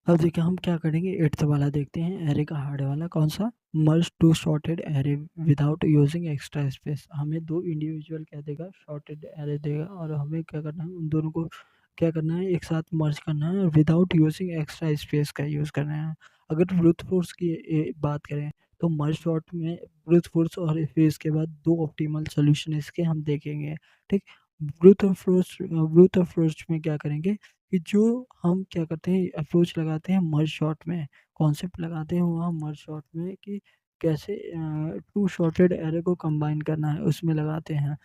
अब देखिए हम क्या करेंगे, 8th वाला देखते हैं, एरे का हार्ड वाला कौन सा, merge two sorted array without using extra space. हमें दो इंडिविजुअल क्या देगा, शॉर्टेड एरे देगा, और हमें क्या करना है, उन दोनों को क्या करना है, एक साथ मर्ज करना है, विदाउट यूजिंग एक्स्ट्रा स्पेस का यूज़ करना है। अगर ब्रूट फोर्स की बात करें तो मर्ज शॉर्ट में ब्रूट फोर्स, और फिर इसके बाद दो ऑप्टिमल सोल्यूशन इसके हम देखेंगे। ठीक, ब्रूट फोर्स में क्या करेंगे कि जो हम क्या करते हैं, अप्रोच लगाते हैं मर्ज शॉट में, कॉन्सेप्ट लगाते हैं वहाँ मर्ज शॉट में कि कैसे टू शॉर्टेड एरे को कंबाइन करना है, उसमें लगाते हैं।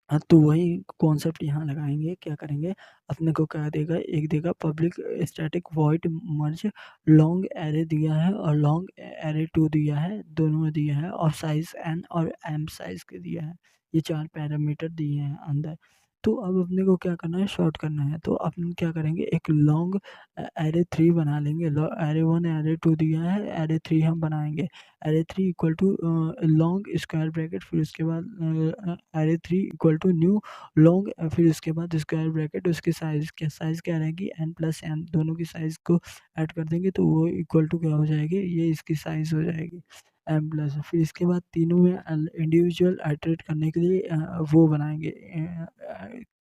हाँ, तो वही कॉन्सेप्ट यहाँ लगाएंगे, क्या करेंगे, अपने को क्या देगा, एक देगा public static void merge long array दिया है, और लॉन्ग एरे टू दिया है, दोनों में दिया है, और साइज एन और एम साइज के दिया है। ये चार पैरामीटर दिए हैं अंदर। तो अब अपने को क्या करना है, शॉर्ट करना है, तो अपन क्या करेंगे, एक लॉन्ग एरे थ्री बना लेंगे। एरे वन एरे टू दिया है, एरे थ्री हम बनाएंगे। Array three equal to long square bracket, फिर उसके बाद array three equal to new long, फिर उसके बाद स्क्वायर ब्रैकेट, उसकी साइज क्या रहेगी, एन प्लस एम, दोनों की साइज को ऐड कर देंगे तो वो इक्वल टू क्या हो जाएगी, ये इसकी साइज हो जाएगी एम प्लस। फिर इसके बाद तीनों में इंडिविजुअल आइटरेट करने के लिए वो बनाएंगे,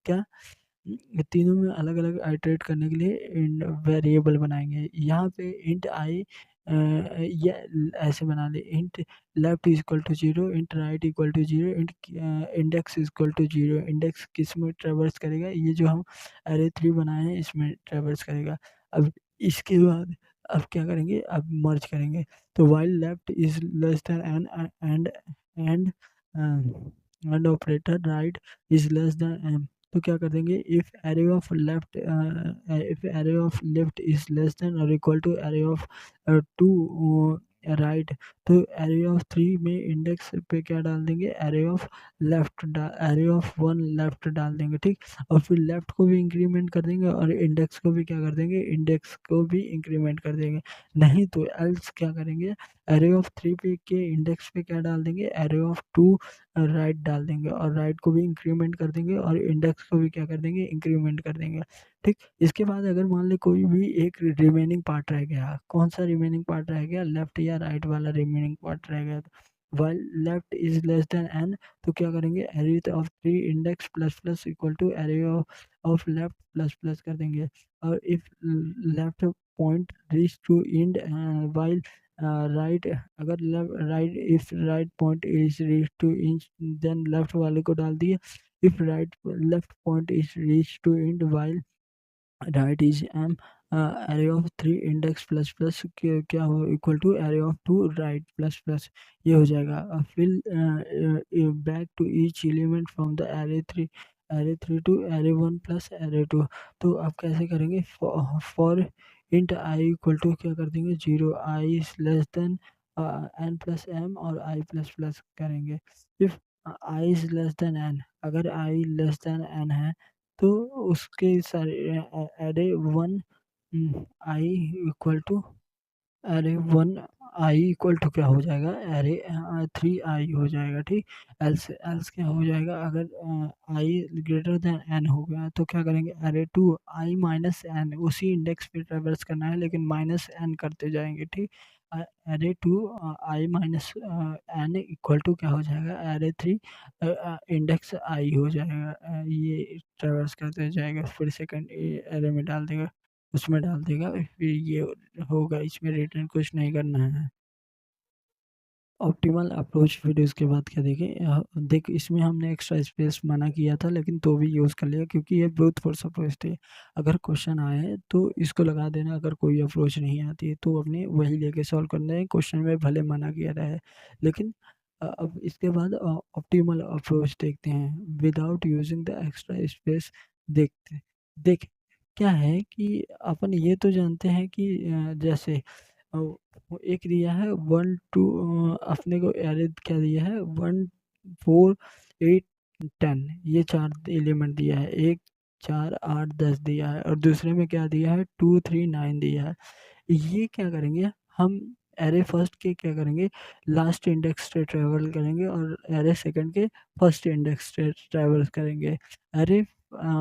क्या, तीनों में अलग अलग आइटरेट करने के लिए वेरिएबल बनाएंगे। यहाँ पे इंट आई या ऐसे बना ले, int left is equal to zero, int right equal to zero, int index is equal to zero. Index किस में ट्रेवर्स करेगा, ये जो हम एरे थ्री बनाए हैं इसमें ट्रेवर्स करेगा। अब इसके बाद अब क्या करेंगे, अब मर्ज करेंगे, तो while left is less than N and and operator right is less than M, तो क्या कर देंगे, if array of left is less than और equal to array of to right, तो एरे ऑफ थ्री में index पे क्या डाल देंगे, एरे ऑफ वन लेफ्ट डाल देंगे। ठीक, और फिर लेफ्ट को भी इंक्रीमेंट कर देंगे, और इंडेक्स को भी क्या कर देंगे, इंडेक्स को भी इंक्रीमेंट कर देंगे। नहीं तो एल्स क्या करेंगे, एरे ऑफ थ्री पे के इंडेक्स पे क्या डाल देंगे, एरे ऑफ टू राइट डाल देंगे, और राइट को भी इंक्रीमेंट कर देंगे, और इंडेक्स को भी क्या कर देंगे, इंक्रीमेंट कर देंगे। ठीक, इसके बाद अगर मान ले कोई भी एक रिमेनिंग पार्ट रह गया, कौन सा रिमेनिंग पार्ट रह गया, लेफ्ट या राइट वाला रिमेनिंग पार्ट रह गया, while left is less than N, तो क्या करेंगे, array of three index plus plus equal to array of left plus plus कर देंगे। और if left point reach to end, while right, अगर right, if right point is reach to end, then left वाले को डाल दिए। If right left point is reach to end, while right is M, array of three index plus plus क्या हो, equal to array of to right plus plus, ये हो जाएगा। Fill back to each element from the array three to array one plus array two. तो आप कैसे करेंगे, for int i equal to क्या कर देंगे, zero, i is less than n plus m, और आई प्लस प्लस करेंगे। If i is less than n, अगर आई लेस देन एन है तो उसके सारे array one i equal to array one i equal to क्या हो जाएगा, एरे थ्री आई हो जाएगा। ठीक, एल्स एल्स क्या हो जाएगा, अगर आई ग्रेटर देन एन हो गया तो क्या करेंगे, array two i minus n, उसी इंडेक्स पे ट्रेवर्स करना है लेकिन माइनस एन करते जाएंगे। ठीक, array two i minus n equal to क्या हो जाएगा, एरे थ्री इंडेक्स आई हो जाएगा। ये ट्रेवर्स करते जाएगा, फिर सेकंड एरे में डाल देगा, उसमें डाल देगा, फिर ये होगा, इसमें रिटर्न कुछ नहीं करना है। ऑप्टिमल अप्रोच, फिर उसके बाद क्या देखें, देख इसमें हमने एक्स्ट्रा स्पेस मना किया था लेकिन तो भी यूज़ कर लिया क्योंकि ये ब्रूट फोर्स अप्रोच थे। अगर क्वेश्चन आए तो इसको लगा देना, अगर कोई अप्रोच नहीं आती है तो अपने वही लेके सॉल्व करना है, क्वेश्चन में भले मना किया रहा है। लेकिन अब इसके बाद ऑप्टिमल अप्रोच देखते हैं without using the extra space. देखते देख क्या है कि अपन ये तो जानते हैं कि जैसे वो एक दिया है वन टू, अपने को एरे क्या दिया है, वन फोर एट टेन, ये चार एलिमेंट दिया है, एक चार आठ दस दिया है, और दूसरे में क्या दिया है, टू थ्री नाइन दिया है। ये क्या करेंगे हम, एरे फर्स्ट के क्या करेंगे, लास्ट इंडेक्स से ट्रेवल करेंगे, और एरे सेकंड के फर्स्ट इंडेक्स से ट्रेवल करेंगे। एरे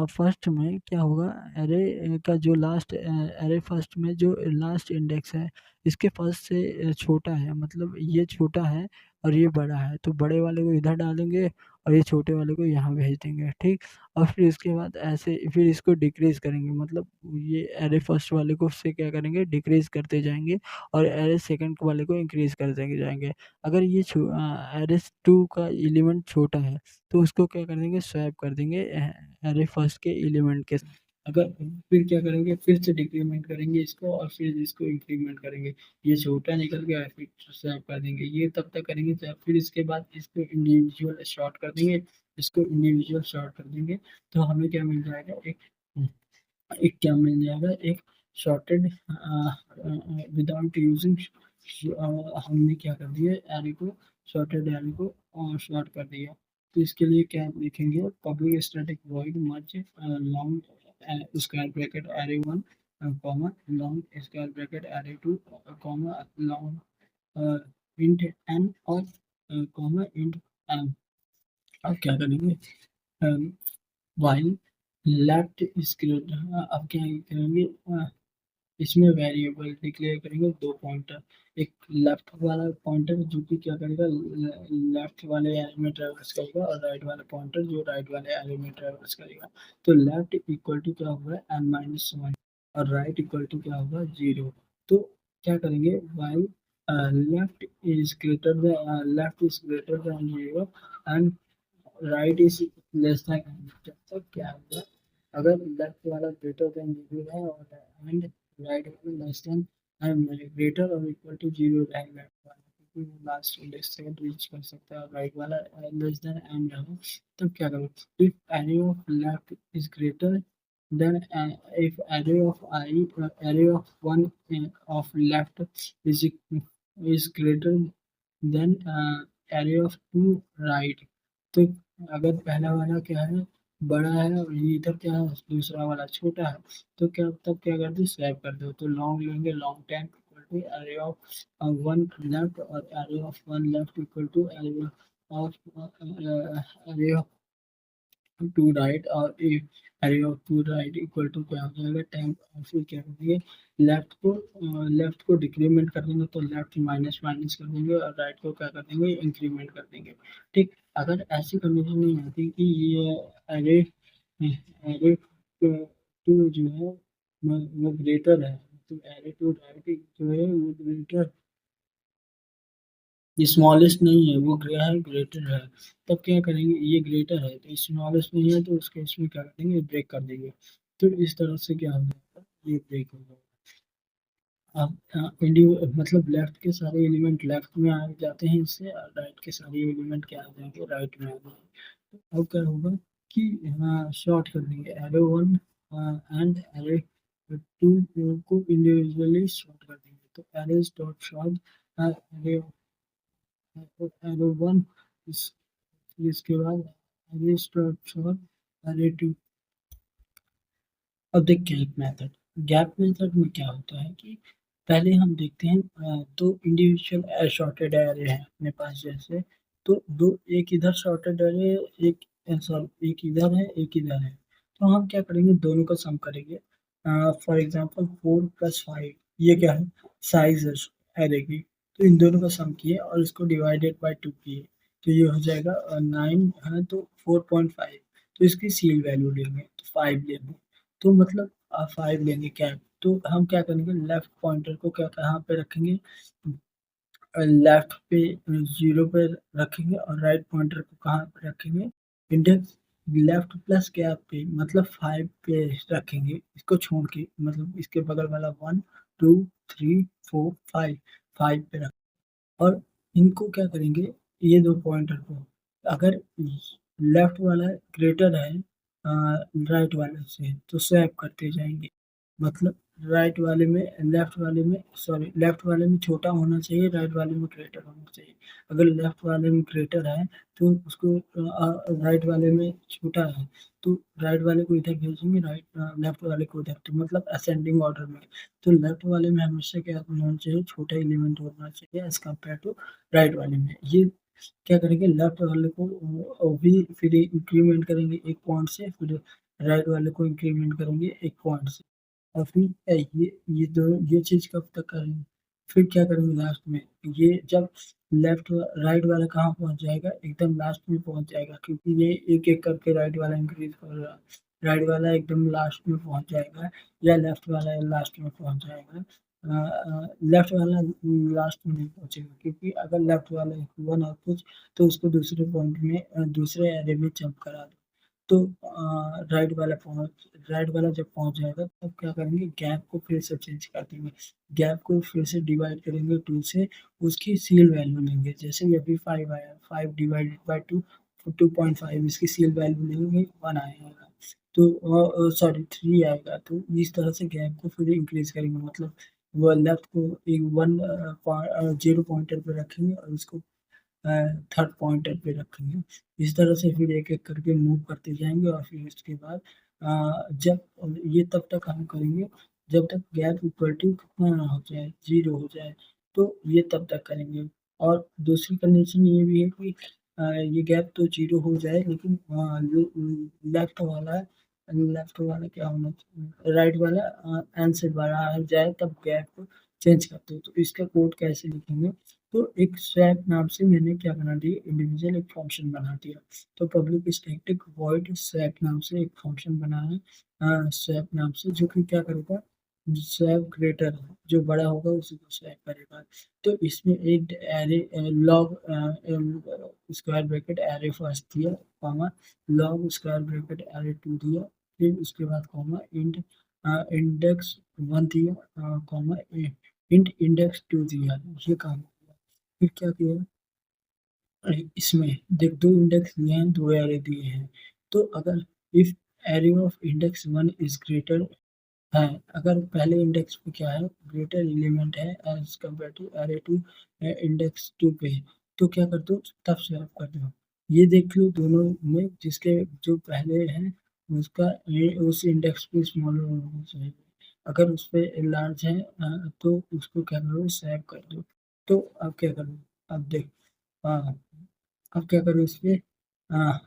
फर्स्ट में क्या होगा, एरे का जो लास्ट एरे फर्स्ट में जो लास्ट इंडेक्स है इसके फर्स्ट से छोटा है, मतलब ये छोटा है और ये बड़ा है, तो बड़े वाले को इधर डालेंगे और ये छोटे वाले को यहाँ भेज देंगे, ठीक। और फिर इसके बाद ऐसे फिर इसको डिक्रीज करेंगे, मतलब ये एरे फर्स्ट वाले को उससे क्या करेंगे, डिक्रीज करते जाएंगे और एरे सेकंड वाले को इंक्रीज करते जाएंगे। अगर ये एरे टू का एलिमेंट छोटा है तो उसको क्या कर देंगे, स्वैप कर देंगे एरे फर्स्ट के एलिमेंट के साथ। अगर फिर क्या करेंगे, फिर से डिक्रीमेंट करेंगे इसको और फिर इसको इंक्रीमेंट करेंगे, ये छोटा निकल गया फिर स्वैप कर देंगे, ये तब तक करेंगे फिर इसके बाद इसको इंडिविजुअल शॉर्ट कर देंगे, इसको इंडिविजुअल शॉर्ट कर देंगे, तो हमें क्या मिल जाएगा, एक क्या मिल जाएगा, एक शॉर्टेड विदाउट यूजिंग, हमने क्या कर दिया, एरे को शॉर्टेड एरे को शॉर्ट कर दिया। तो इसके लिए क्या लिखेंगे, public static void merge long square bracket array one comma long square bracket array two comma long int n और कॉमा इंट एम। अब क्या करेंगे, वाइल लेफ्ट स्क्रिप्ट, अब क्या करेंगे, इसमें वेरिएबल डिक्लेयर करेंगे दो पॉइंटर, एक लेफ्ट वाला पॉइंटर जो कि क्या करेगा, लेफ्ट वाले एरे में ट्रेवर्स करेगा और राइट वाला पॉइंटर जो राइट वाले एरे में ट्रेवर्स करेगा। तो लेफ्ट इक्वल टू क्या होगा, n-1 और राइट इक्वल टू क्या होगा, 0। तो क्या करेंगे, while left is greater than 0 and right is less then, जब तक क्या होगा, अगर लेफ्ट वाला ग्रेटर देन 0 है और एंड राइट वाला लेस देन ग्रेटर और इक्वल टू 0 रहेगा, क्योंकि वो लास्ट इंडेक्स से रीच कर सकता है, राइट वाला लेस देन एंड रहा, तब क्या करो, if array of left is greater then if array of array of one of left is greater than array of two right। तो अगर पहला वाला क्या है, बड़ा है और ये इधर क्या है, दूसरा वाला छोटा है, तो क्या तब क्या कर दो, स्वैप कर दो, तो लॉन्ग लेंगे, long ten equal to array of one left और array of one left equal to array of two right और array of to right equal to क्या हो जाएगा, 10। और फिर क्या करेंगे, लेफ्ट को डिक्रीमेंट कर देंगे, तो लेफ्ट माइनस माइनस कर देंगे और राइट को क्या कर देंगे, इंक्रीमेंट कर देंगे, ठीक। अगर ऐसी कंडीशन नहीं आती कि ये एरे एरे टू जो है वो ग्रेटर है, तो एरे टू राइट जो है वो ग्रेटर, स्मॉलेस्ट नहीं है, वो ग्रे है, ग्रेटर है, तब क्या करेंगे, ये ग्रेटर है तो स्मॉलेस्ट नहीं है, तो उसके इसमें क्या करेंगे, ब्रेक कर देंगे, तो इस तरह से क्या हो जाएगा, ये ब्रेक हो जाएगा। अब मतलब लेफ्ट के सारे एलिमेंट लेफ्ट में आ जाते हैं इससे, और राइट के सारे एलिमेंट क्या आ जाएंगे, राइट में आ जाएंगे। तो अब क्या होगा कि शॉर्ट कर देंगे array one and array two को इंडिविजुअली शॉर्ट कर देंगे, तो arrays dot sort array array one, इसके बाद एरे स्ट्रक्चर एरे टू। अब देखिए गैप मेथड में क्या होता है कि पहले हम देखते हैं दो इंडिविजुअल शॉर्टेड एरे हैं अपने पास, जैसे तो दो, एक इधर शॉर्टेड एरे, एक सॉरी एक इधर है एक इधर है, तो हम क्या करेंगे, दोनों का सम करेंगे। फॉर एग्जांपल 4+5 ये क्या है, साइज है एरे की, तो इन दोनों का सम किए और इसको डिवाइडेड बाय 2 किए, तो ये हो जाएगा 9 है तो 4.5, तो इसकी सील वैल्यू लेंगे तो 5 लेंगे, तो मतलब 5 लेंगे क्या, तो हम क्या करेंगे, लेफ्ट पॉइंटर को क्या कहाँ पे रखेंगे, लेफ्ट पे 0 पे रखेंगे और राइट पॉइंटर को कहाँ पे रखेंगे, इंडेक्स लेफ्ट प्लस गैप पे, मतलब 5 पे रखेंगे, इसको छोड़ के, मतलब इसके बगल वाला 1 2 3 4 5 5 पे रख, और इनको क्या करेंगे, ये दो पॉइंटर को अगर लेफ्ट वाला ग्रेटर है राइट वाले से तो स्वैप करते जाएंगे, मतलब राइट वाले में लेफ्ट वाले में सॉरी लेफ्ट वाले में छोटा होना चाहिए, राइट वाले में ग्रेटर होना चाहिए। अगर लेफ्ट वाले में ग्रेटर है तो उसको राइट वाले में छोटा है तो राइट वाले को इधर भेजेंगे, राइट लेफ्ट वाले को इधर, तो मतलब असेंडिंग ऑर्डर में। तो लेफ्ट वाले में हमेशा क्या होना चाहिए, छोटा एलिमेंट होना चाहिए एज कम्पेयर टू राइट वाले में। ये क्या करेंगे, लेफ्ट वाले को भी फिर इंक्रीमेंट करेंगे एक पॉइंट से, फिर राइट वाले को इंक्रीमेंट करेंगे एक पॉइंट से, और फिर ये दोनों ये चीज कब तक करेंगे, फिर क्या करेंगे लास्ट में, ये जब लेफ्ट राइट वाला कहाँ पहुंच जाएगा, एकदम लास्ट में पहुंच जाएगा, क्योंकि ये एक एक करके राइट वाला इंक्रीज कर रहा है, राइट वाला एकदम लास्ट में पहुंच जाएगा, या लेफ्ट वाला लास्ट में पहुंच जाएगा। लेफ्ट वाला लास्ट में नहीं पहुंचेगा, क्योंकि अगर लेफ्ट वाला वन और कुछ, तो उसको दूसरे पॉइंट में दूसरे एरे में जंप करा दो। तो राइट वाला जब पहुंच जाएगा तब क्या करेंगे, गैप को फिर से चेंज कर देंगे, गैप को फिर से डिवाइड करेंगे टू से, उसकी सील वैल्यू लेंगे, जैसे ये अभी 5 आया, 5 डिवाइडेड बाई 2, 2.5, इसकी सील वैल्यू लेंगे 1 आएगा, तो सॉरी 3 आएगा, तो इस तरह से गैप को फिर इंक्रीज करेंगे, मतलब वो लेफ्ट को एक 0 पॉइंटर पे रखेंगे और इसको थर्ड पॉइंटर पे रखेंगे, इस तरह से फिर एक एक करके मूव करते जाएंगे, और फिर उसके बाद जब ये तब तक हम करेंगे जब तक गैप इक्वल टू कितना ना हो जाए, 0 हो जाए, तो ये तब तक करेंगे। और दूसरी कंडीशन ये भी है कि ये गैप तो 0 हो जाए, लेकिन लेफ्ट वाला क्या होना चाहिए, राइट वाला एन से बड़ा आ जाए, तब गैप चेंज करते हो, तो इसका कोड कैसे लिखेंगे, तो एक स्वैप नाम से मैंने क्या बना दिया, इंडिविजुअल एक फंक्शन बना दिया, तो पब्लिक स्टैटिक वॉइड स्वैप नाम से एक फंक्शन बना है, स्वैप नाम से, जो कि क्या करेगा, स्वैप ग्रेटर जो बड़ा होगा उसी को स्वैप करेगा। तो इसमें एक array log square bracket array first दिया, comma log square bracket array two दिया, फिर उसके बाद कॉमा इंट इंडेक्स वन दिया, कॉमा इंट इंडेक्स टू दिया, ये काम किया। फिर क्या किया, इसमें देख दो इंडेक्स दिए हैं, दो एरे दिए हैं, तो अगर if array of index one is greater है, अगर पहले इंडेक्स पे क्या है, ग्रेटर एलिमेंट है as compare to array two index two पे, तो क्या कर दो, तब स्वैप कर दो, ये देख लो दोनों में जिसके जो पहले है उसका ये उस इंडेक्स पे स्मॉलर होना चाहिए, अगर उस पे लार्ज है तो उसको क्या करो, स्वैप कर दो। तो अब क्या करो, अब देख, हाँ, अब क्या करो इस पे, हाँ,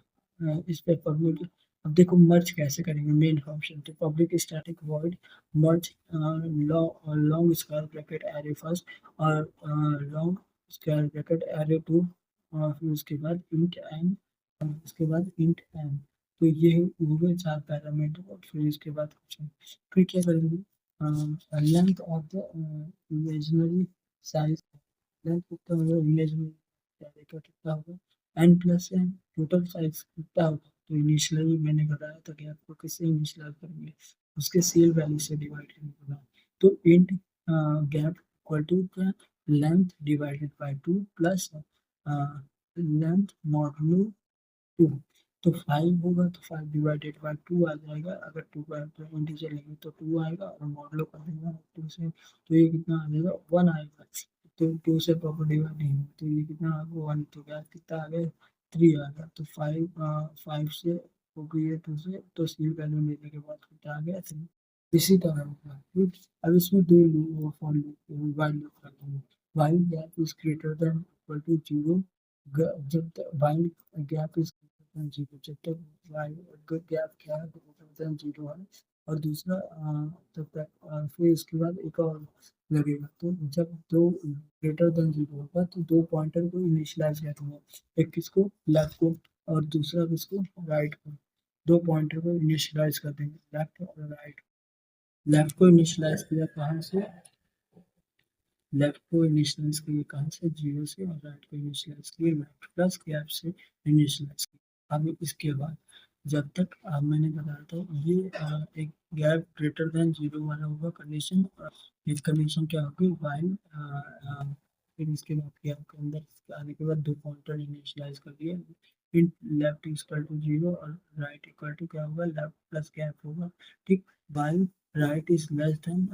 इस पे पब्लिक, अब देखो मर्ज कैसे करेंगे, मेन फंक्शन, तो public static void merge long square bracket array first, और long square bracket array two, और फिर उसके बाद इंट एन, उसके बाद इंट एन, तो ये हो गए चार पैरामीटर, और फिर इसके बाद कुछ नहीं। फिर क्या करेंगे, length of the imaginary size, length कितना होगा इमेजिनरी का कितना होगा, n plus n, total size कितना होगा, तो इनिशियली मैंने बताया था कि आपको किससे इनिशियलाइज करेंगे, उसके सेल वैल्यू से डिवाइड करना, तो इंट गैप इक्वल टू क्या, length divided by 2 plus length modulo 2, तो 5 होगा तो 5 डिवाइडेड बाय 2 आ जाएगा, अगर 2 का इंटीजर लेंगे तो 2 आएगा, और मॉडलो कर देंगे 2 से, तो ये कितना आ जाएगा, 1 आएगा, तो 2 से प्रॉपर डिवाइड नहीं होगा, तो ये कितना आ गया, 1, तो क्या कितना आ गया, 3 आ गया, तो 5 से हो गई 2 से, तो सी वैल्यू लेने के बाद कितना आ गया 3, इसी तरह होगा। फिर अब इसमें दो फॉर लूप वाइल लूप कर देंगे, while gap is greater than equal to 0, जब तक while gap is greater than 0, जब तक वाइल गैप क्या है, ग्रेटर देन 0 है, और दूसरा तब तक फिर इसके बाद एक और लगेगा, तो जब दो ग्रेटर देन 0 होगा तो दो पॉइंटर को इनिशियलाइज कर देंगे, एक किसको, लेफ्ट को, और दूसरा किसको, राइट को, दो पॉइंटर को इनिशियलाइज कर देंगे, लेफ्ट और राइट, लेफ्ट को इनिशियलाइज किया कहाँ से, लेफ्ट को इनिशियलाइज किए कहाँ से, 0 से, और राइट को इनिशियलाइज किए लेफ्ट प्लस गैप से इनिशियलाइज किए। अब इसके बाद जब तक मैंने बताया था ये एक गैप ग्रेटर देन 0 वाला होगा कंडीशन, इस कंडीशन क्या होगी, वाइल फिर इसके बाद गैप के अंदर आने के बाद दो पॉइंटर इनिशियलाइज कर दिए, इन लेफ्ट इक्वल टू 0 और राइट इक्वल टू क्या होगा, लेफ्ट प्लस गैप होगा, ठीक, while right is less then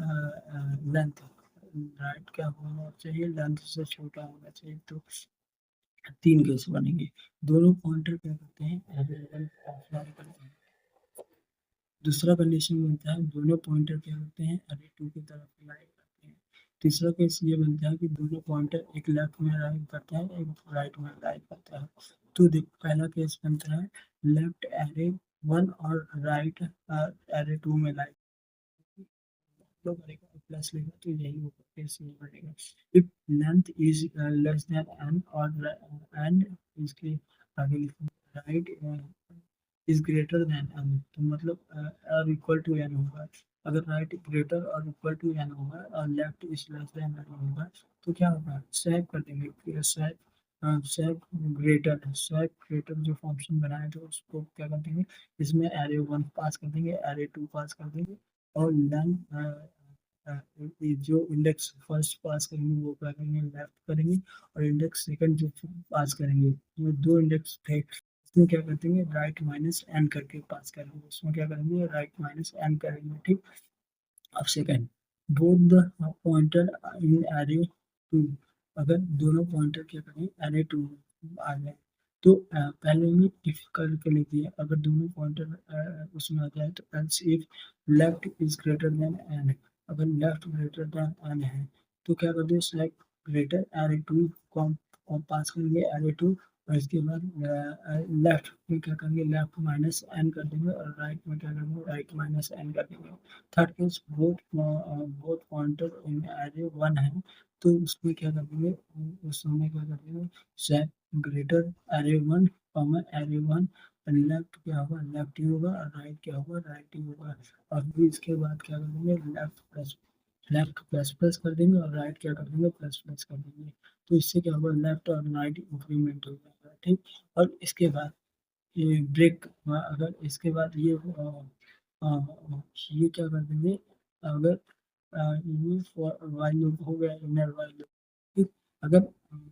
length, right क्या होना चाहिए, लेंथ से छोटा होना चाहिए, तो तीन केस बनेंगे, दोनों पॉइंटर क्या करते हैं, अवेलेबल ऑफलाइन करते हैं, दूसरा कंडीशन बनता है दोनों पॉइंटर क्या करते हैं, अरे टू की तरफ लाइक करते हैं, तीसरा केस ये बनता है कि दोनों पॉइंटर एक लेफ्ट में लाइक करता है, एक राइट में लाइक करता है, तो देख पहला केस बनता है लेफ्ट एरे वन और राइट एरे टू में लाइक तो करेगा प्लस लेगा तो यही होगा फिर से ये बढ़ेगा if length is less than n और एन इसके आगे लिखूंगा right is greater than N तो मतलब और इक्वल टू एन होगा अगर राइट ग्रेटर और इक्वल टू एन होगा और left is less than n होगा तो क्या होगा स्वैप कर देंगे स्वैप स्वैप ग्रेटर जो फंक्शन बनाए थे उसको क्या कर देंगे इसमें एरे वन पास कर देंगे एरे टू पास कर देंगे और लेन जो इंडेक्स फर्स्ट पास करेंगे वो क्या करेंगे लेफ्ट करेंगे और इंडेक्स सेकंड जो पास करेंगे वो दो इंडेक्स थे उसमें क्या कर देंगे राइट माइनस एन करके पास करेंगे उसमें क्या करेंगे राइट माइनस एन करेंगे ठीक अब second both the pointer in array two अगर दोनों पॉइंटर क्या करें एरे टू आ जाए तो पहले में इफ करके लिख दिया अगर दोनों पॉइंटर उसमें आ जाए तो else if left is greater than n अगर लेफ्ट ग्रेटर देन एन है तो क्या कर दो सेलेक्ट ग्रेटर एरे टू को पास करेंगे एरे टू और इसके बाद लेफ्ट में क्या करेंगे लेफ्ट माइनस एन कर देंगे और राइट में क्या करेंगे राइट माइनस एन कर देंगे third case both pointer in array one है तो उसमें क्या कर देंगे उस समय क्या कर देंगे set greater array one comma array one left क्या होगा लेफ्ट ही होगा और राइट क्या होगा राइट ही होगा और फिर इसके बाद क्या कर देंगे लेफ्ट प्लस प्लस कर देंगे और राइट क्या कर देंगे प्लस प्लस कर देंगे तो इससे क्या होगा लेफ्ट और राइट इंक्रीमेंट हो जाएगा ठीक और इसके बाद ये ब्रेक अगर इसके बाद ये क्या कर देंगे अगर ये वाइल लूप हो गया इनर वाइल लूप ठीक अगर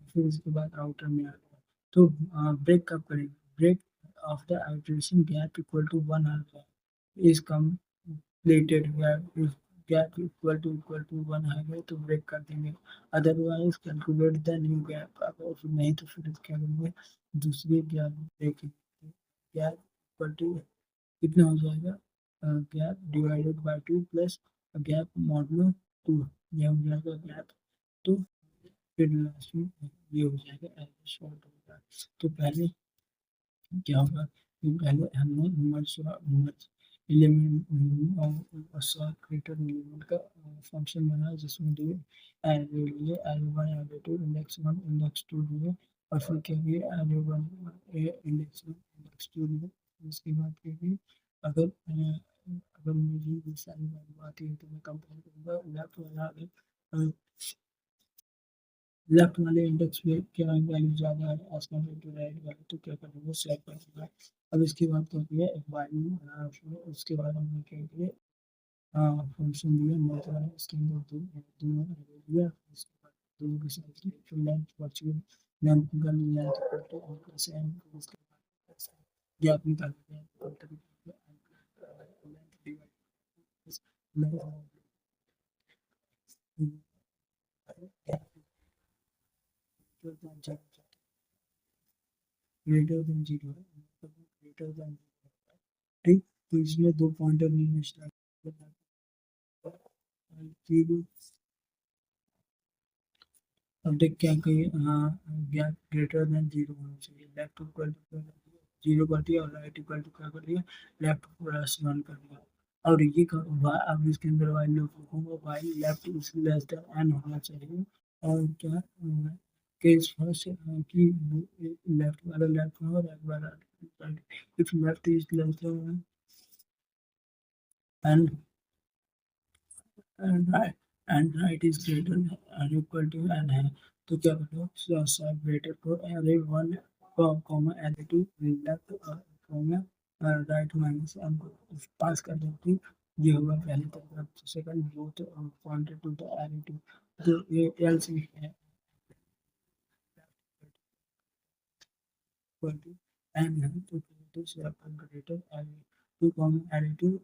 फिर इसके बाद आउटर में आ गया तो ब्रेक कब करेंगे break of the iteration gap equal to one आ गया is completed gap equal to one आ गया तो ब्रेक कर देंगे otherwise calculate the new gap अगर फिर नहीं तो फिर क्या करेंगे दूसरे गैप देखेंगे गैप इक्वल टू कितना हो जाएगा gap divided by two plus gap modulo two ये हो जाएगा गैप तो फिर लास्ट में ये हो जाएगा एवरेज शॉर्ट होगा तो पहले क्या होगा कि पहले हमने merge element sort creator element का फंक्शन बनाया जिसमें दो एरे लिए array one array two index two लिए और फिर क्या किया array one index one index two लिए उसके बाद क्या किया अगर अगर मुझे ये सारी वैल्यू आती है तो मैं कंपेयर करूंगा लेफ्ट वाला अगर लेफ्ट वाले इंडेक्स में क्या वैल्यू ज़्यादा है एज कम्पेयर टू राइट वाले तो क्या करेंगे सेलेक्ट कर दूंगा अब इसके बाद क्या किया एक वैल्यू उसके बाद हमने क्या किया फंक्शन दिया मतलब इसके अंदर दोनों दिया उसके बाद दोनों के साथ फिर लेंथ वर्चुअल लेंथ निकाल लेंथ इक्वल टू और प्लस एन उसके बाद गैप निकाल दिया length divide length greater than zero है मतलब ग्रेटर देन ठीक तो इसमें दो पॉइंटर नहीं स्टार्ट जीरो अब देख क्या कहिए हाँ गैप ग्रेटर देन जीरो होना चाहिए लेफ्ट इक्वल टू जीरो कर दिया और राइट इक्वल टू क्या कर दिया लेफ्ट प्लस वन कर दिया और ये अब इसके अंदर वाइल लूप लिखूंगा while left is less than n होना चाहिए और क्या केस फर्स्ट कि लेफ्ट वाला लेफ्ट में और राइट वाला right if left is less than N and right is greater and equal to n है तो क्या करो सेपरेटेड को array one comma array two left comma right minus n को पास कर देती ये होगा पहले तक second both pointed to the array two तो ये एल सी है इक्वल टू एन है तो separated array two comma array two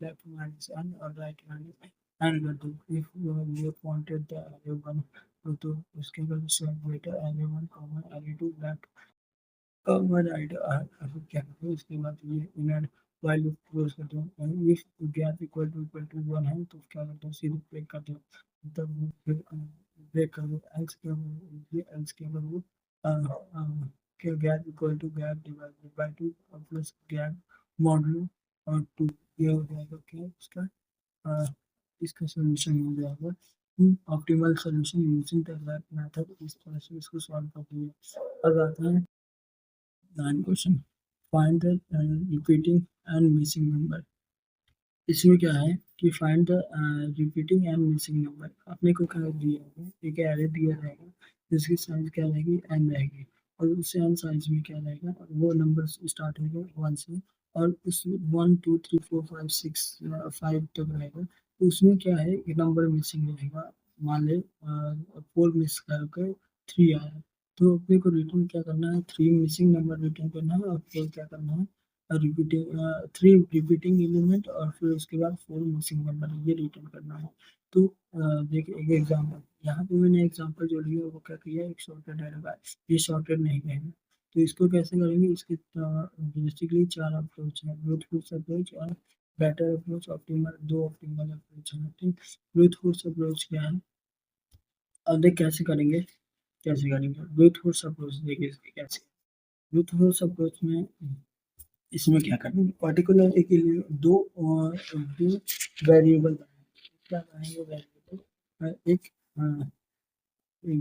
left minus n or right minus n कर दो if you wanted the array one तो उसके बाद separator array one common array two left common right फिर क्या करो उसके बाद ये इनर वाइल लूप क्लोज कर दो if gap equal to one है तो क्या करते हो सीधे ब्रेक कर दो तब फिर ब्रेक कर दो एल्स क्या करो ये एल्स क्या करो gap equal to gap divided by 2 plus gap modulo और 2, ये हो जाएगा क्या इसका इसका सॉल्यूशन हो जाएगा। Optimal solution using the gap method, इस तरह से इसको सॉल्व कर दिया। अब आता है 9 question, find the repeating and missing number. इसमें क्या है कि find the repeating and missing number. अपने को क्या दिया है, एक एरे दिया रहेगा जिसकी साइज क्या रहेगी, एन रहेगी, और उससे एन साइज में क्या रहेगा, वो नंबर स्टार्ट होगा 1 से, और उस 1 2 3 4 5 6 5 तक रहेगा। तो उसमें क्या है, एक नंबर मिसिंग रहेगा। मान ले 4 मिस करके 3 आया, तो अपने को रिटर्न क्या करना है, 3 मिसिंग नंबर रिटर्न करना है, और 4 क्या करना है, रिपीटिंग 3 रिपीटिंग एलिमेंट, और फिर उसके बाद 4 मिसिंग नंबर ये रिटर्न करना है। तो देखिए एक एग्जाम्पल, यहाँ पे मैंने एग्जाम्पल जो लिया वो क्या किया, एक शॉर्टेड है, ये शॉर्टेड नहीं है। तो इसको कैसे करेंगे, इसके बेसिकली 4 अप्रोच है, ब्रूट फोर्स अप्रोच और better approach, optimal, 2 optimal approach है। ठीक, ब्रूट फोर्स अप्रोच क्या है, अब देख कैसे करेंगे ब्रूट फोर्स अप्रोच। देखिए इसके कैसे, ब्रूट फोर्स अप्रोच में इसमें क्या करना है, पर्टिकुलर एक दो वेरिएबल क्या बनाएंगे, वेरिएबल एक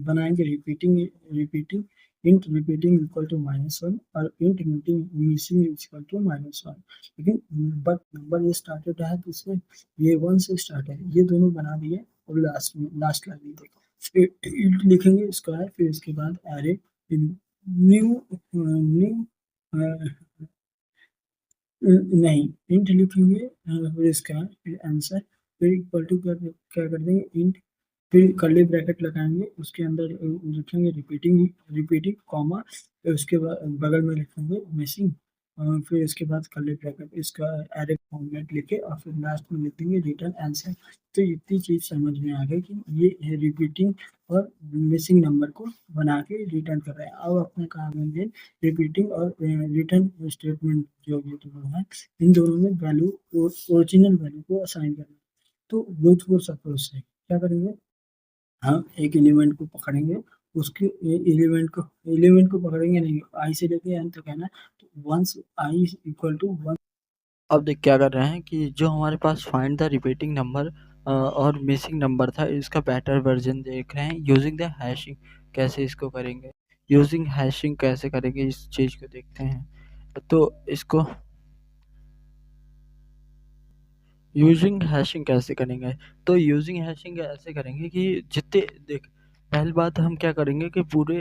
बनाएंगे repeating, repeating int repeating equal to -1 और इंट मिसिंग इक्वल टू -1। लेकिन बट नंबर ये स्टार्टेड है तो इसमें ये 1 से स्टार्ट है, ये दोनों बना दिए, और लास्ट में लास्ट लाइन देखो फिर इंट लिखेंगे स्क्वायर, फिर इसके बाद एरे न्यू न्यू नहीं, इंट लिखेंगे फिर इसका फिर आंसर, फिर इक्वल टू क्या कर देंगे, इंट, फिर कर्ली ब्रैकेट लगाएंगे, उसके अंदर लिखेंगे रिपीटिंग, रिपीटिंग कॉमा, फिर उसके बाद बगल में लिखेंगे मिसिंग, फिर इसके बाद कर्ली ब्रैकेट, इसका एरे फॉर्मेट लिखे, और फिर लास्ट में लिख देंगे रिटर्न आंसर। तो इतनी चीज समझ में आ गई कि ये रिपीटिंग और मिसिंग नंबर को बना के रिटर्न कर रहे हैं। अब अपने काम में रिपीटिंग और रिटर्न स्टेटमेंट जो ये दोनों है, इन दोनों में वैल्यू, ओरिजिनल वैल्यू को असाइन करना। तो ब्रूट फोर्स अप्रोच से क्या करेंगे, हम एक एलिमेंट को पकड़ेंगे, उसके एलिमेंट को पकड़ेंगे नहीं, आई से लेके एन तक है ना, तो वंस आई इक्वल टू 1। अब देख क्या कर रहे हैं कि जो हमारे पास फाइंड द रिपीटिंग नंबर और मिसिंग नंबर था, इसका बेटर वर्जन देख रहे हैं यूजिंग द हैशिंग। कैसे इसको करेंगे, यूजिंग हैशिंग कैसे करेंगे, इस चीज़ को देखते हैं। तो इसको यूजिंग हैशिंग कैसे करेंगे, तो यूजिंग हैशिंग ऐसे करेंगे कि जितने देख, पहली बात हम क्या करेंगे कि पूरे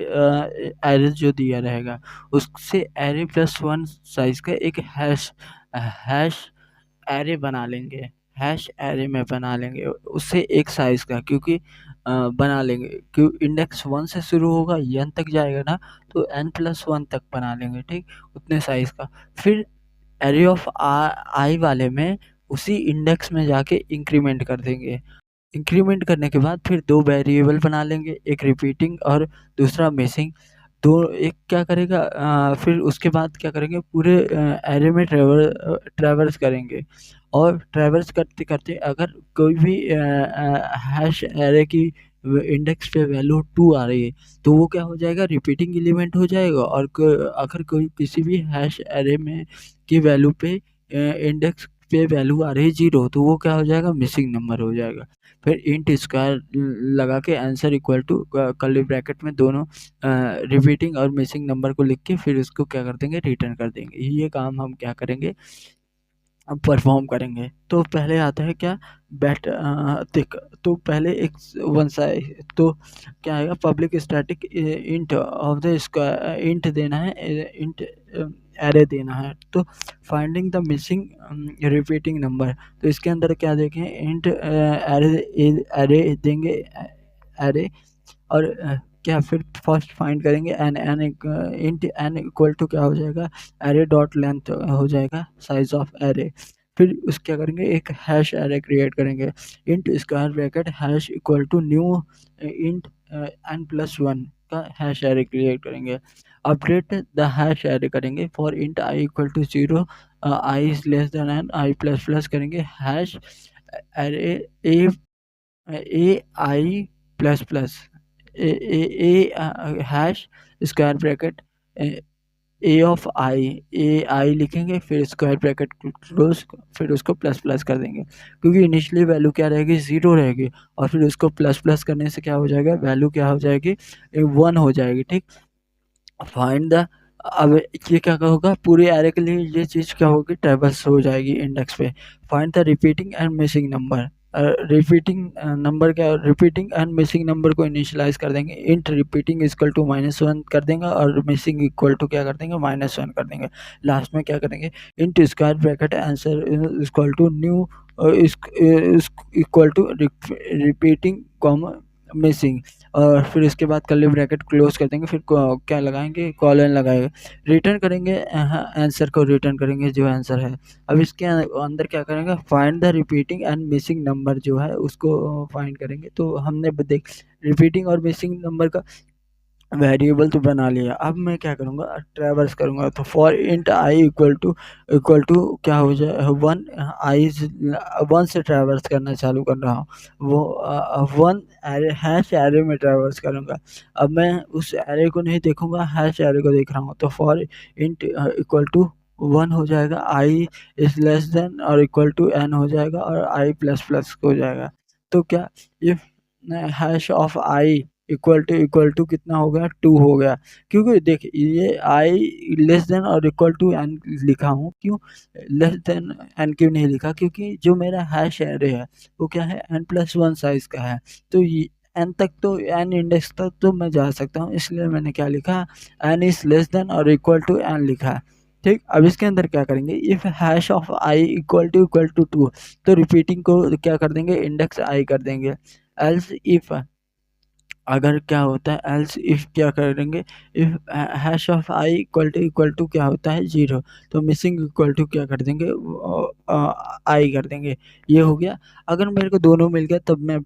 एरे जो दिया रहेगा उससे एरे प्लस 1 साइज का एक हैश एरे बना लेंगे, हैश एरे में बना लेंगे उससे एक साइज का, क्योंकि बना लेंगे क्यों, इंडेक्स 1 से शुरू होगा, एन तक जाएगा ना, तो एन प्लस 1 तक बना लेंगे, ठीक, उतने साइज का। फिर एरे ऑफ आई वाले में उसी इंडेक्स में जाके इंक्रीमेंट कर देंगे। इंक्रीमेंट करने के बाद फिर 2 वेरिएबल बना लेंगे, एक रिपीटिंग और दूसरा मिसिंग। दो एक क्या करेगा, फिर उसके बाद क्या करेंगे, पूरे एरे में ट्रैवर्स करेंगे, और ट्रैवर्स करते-करते अगर कोई भी हैश एरे की इंडेक्स पे वैल्यू 2 आ रही है, तो वो क्या हो जाएगा, रिपीटिंग एलिमेंट हो जाएगा, और अगर कोई किसी भी हैश एरे में की वैल्यू पे इंडेक्स पे वैल्यू आ रही है 0, तो वो क्या हो जाएगा, मिसिंग नंबर हो जाएगा। फिर इंट स्क्वायर लगा के answer equal to curly bracket में दोनों रिपीटिंग और मिसिंग नंबर को लिख के फिर उसको क्या कर देंगे, रिटर्न कर देंगे। ये काम हम क्या करेंगे, अब परफॉर्म करेंगे। तो पहले आता है क्या, देख, तो पहले एक वन साइड तो क्या आएगा, public static int of the square, int देना है, इंट एरे देना है। तो finding the missing repeating number, तो इसके अंदर क्या देखें, इंट एरे एरे देंगे, एरे, और क्या फिर फर्स्ट फाइंड करेंगे n, int n equal to क्या हो जाएगा, एरे डॉट लेंथ हो जाएगा, साइज ऑफ एरे। फिर उस क्या करेंगे, एक हैश एरे क्रिएट करेंगे, int square bracket hash equal to new int n plus 1 का हैश एरे क्रिएट करेंगे। अपडेट द हैश एरे करेंगे for int i equal to 0, i is less than n, i plus plus करेंगे, hash array a a i plus plus a hash square bracket a of i, a i लिखेंगे, फिर square bracket close, फिर उसको plus plus कर देंगे, क्योंकि initially value क्या रहेगी, ज़ीरो रहेगी, और फिर उसको प्लस प्लस करने से क्या हो जाएगा, वैल्यू क्या हो जाएगी, 1 हो जाएगी। ठीक, फाइंड द, अब ये क्या होगा, पूरे एरे के लिए ये चीज़ क्या होगी, ट्रेवर्स हो जाएगी इंडेक्स पे। Find the repeating and missing number, repeating number क्या, रिपीटिंग एंड मिसिंग नंबर को इनिशियलाइज कर देंगे, इंट रिपीटिंग इक्वल टू -1 कर देंगे, और मिसिंग इक्वल टू क्या कर देंगे, -1 कर देंगे। लास्ट में क्या करेंगे, int square bracket answer equal to new equal to repeating comma missing, और फिर इसके बाद कर्ली ब्रैकेट क्लोज कर देंगे, फिर क्या लगाएंगे, कॉलन लगाएंगे, रिटर्न करेंगे आंसर को, रिटर्न करेंगे जो आंसर है। अब इसके अंदर क्या करेंगे, find the repeating and missing number जो है उसको फाइंड करेंगे। तो हमने देख रिपीटिंग और मिसिंग नंबर का वेरिएबल तो बना लिया, अब मैं क्या करूँगा, ट्रैवर्स करूँगा। तो for int i equal to क्या हो जाए, 1, आई 1 से ट्रैवर्स करना चालू कर रहा हूँ, वो 1 एरे हैश एरे में ट्रैवर्स करूँगा। अब मैं उस एरे को नहीं देखूँगा, हैश एरे को देख रहा हूँ, तो फॉर इंट इक्वल टू 1 हो जाएगा, आई इज लेस देन और इक्वल टू एन हो जाएगा, और आई प्लस प्लस हो जाएगा। तो क्या, if hash of i equal to कितना हो गया, 2 हो गया, क्योंकि देख ये आई लेस देन और इक्वल टू एन लिखा हूँ, क्यों लेस देन एन क्यों नहीं लिखा, क्योंकि जो मेरा हैश एरे है वो क्या है, n+1 साइज का है, तो ये एन तक, तो एन इंडेक्स तक तो मैं जा सकता हूँ, इसलिए मैंने क्या लिखा, एन इज लेस देन और इक्वल टू एन लिखा। ठीक, अब इसके अंदर क्या करेंगे, if hash of i equal to 2, तो रिपीटिंग को क्या कर देंगे, इंडेक्स आई कर देंगे। एल्स इफ, अगर क्या होता है, एल्स इफ क्या करेंगे, if hash of i equal to क्या होता है, 0, तो मिसिंग इक्वल टू क्या कर देंगे, आई कर देंगे। ये हो गया। अगर मेरे को दोनों मिल गया तब मैं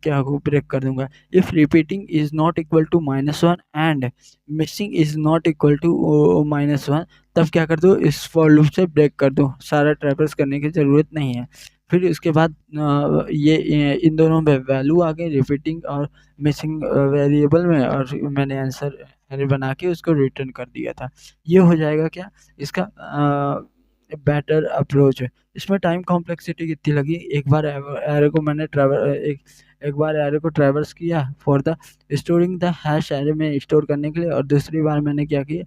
क्या को ब्रेक कर दूंगा, if repeating is not equal to -1 and missing is not equal to -1, तब क्या कर दो, इस फॉर लूप से ब्रेक कर दो, सारा ट्रैवर्स करने की ज़रूरत नहीं है। फिर उसके बाद ये इन दोनों में वैल्यू आ गई, रिपीटिंग और मिसिंग वेरिएबल में, और मैंने आंसर एरे बना के उसको रिटर्न कर दिया था। ये हो जाएगा क्या, इसका बेटर अप्रोच है। इसमें टाइम कॉम्प्लेक्सिटी कितनी लगी, एक बार एरे को मैंने एक बार एरे को ट्रैवर्स किया for the storing the hash array में स्टोर करने के लिए, और दूसरी बार मैंने क्या किया,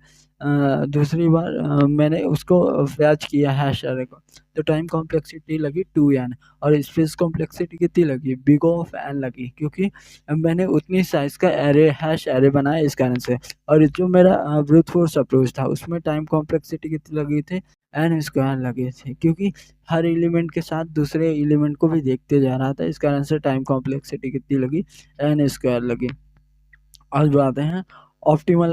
दूसरी बार मैंने उसको फैच किया हैश एरे को, तो टाइम कॉम्प्लेक्सिटी लगी 2n, और स्पेस कॉम्प्लेक्सिटी कितनी लगी, बिग ऑफ एन लगी, क्योंकि मैंने उतनी साइज का एरे हैश एरे बनाया इस कारण से। और जो मेरा ब्रूट फोर्स अप्रोच था उसमें टाइम कॉम्प्लेक्सिटी कितनी लगी थी, एन स्क्वायर लगे थे, क्योंकि हर एलिमेंट के साथ दूसरे एलिमेंट को भी देखते जा रहा था, इस कारण से टाइम कॉम्प्लेक्सिटी कितनी लगी, एन स्क्वायर लगी। आज बात हैं optimal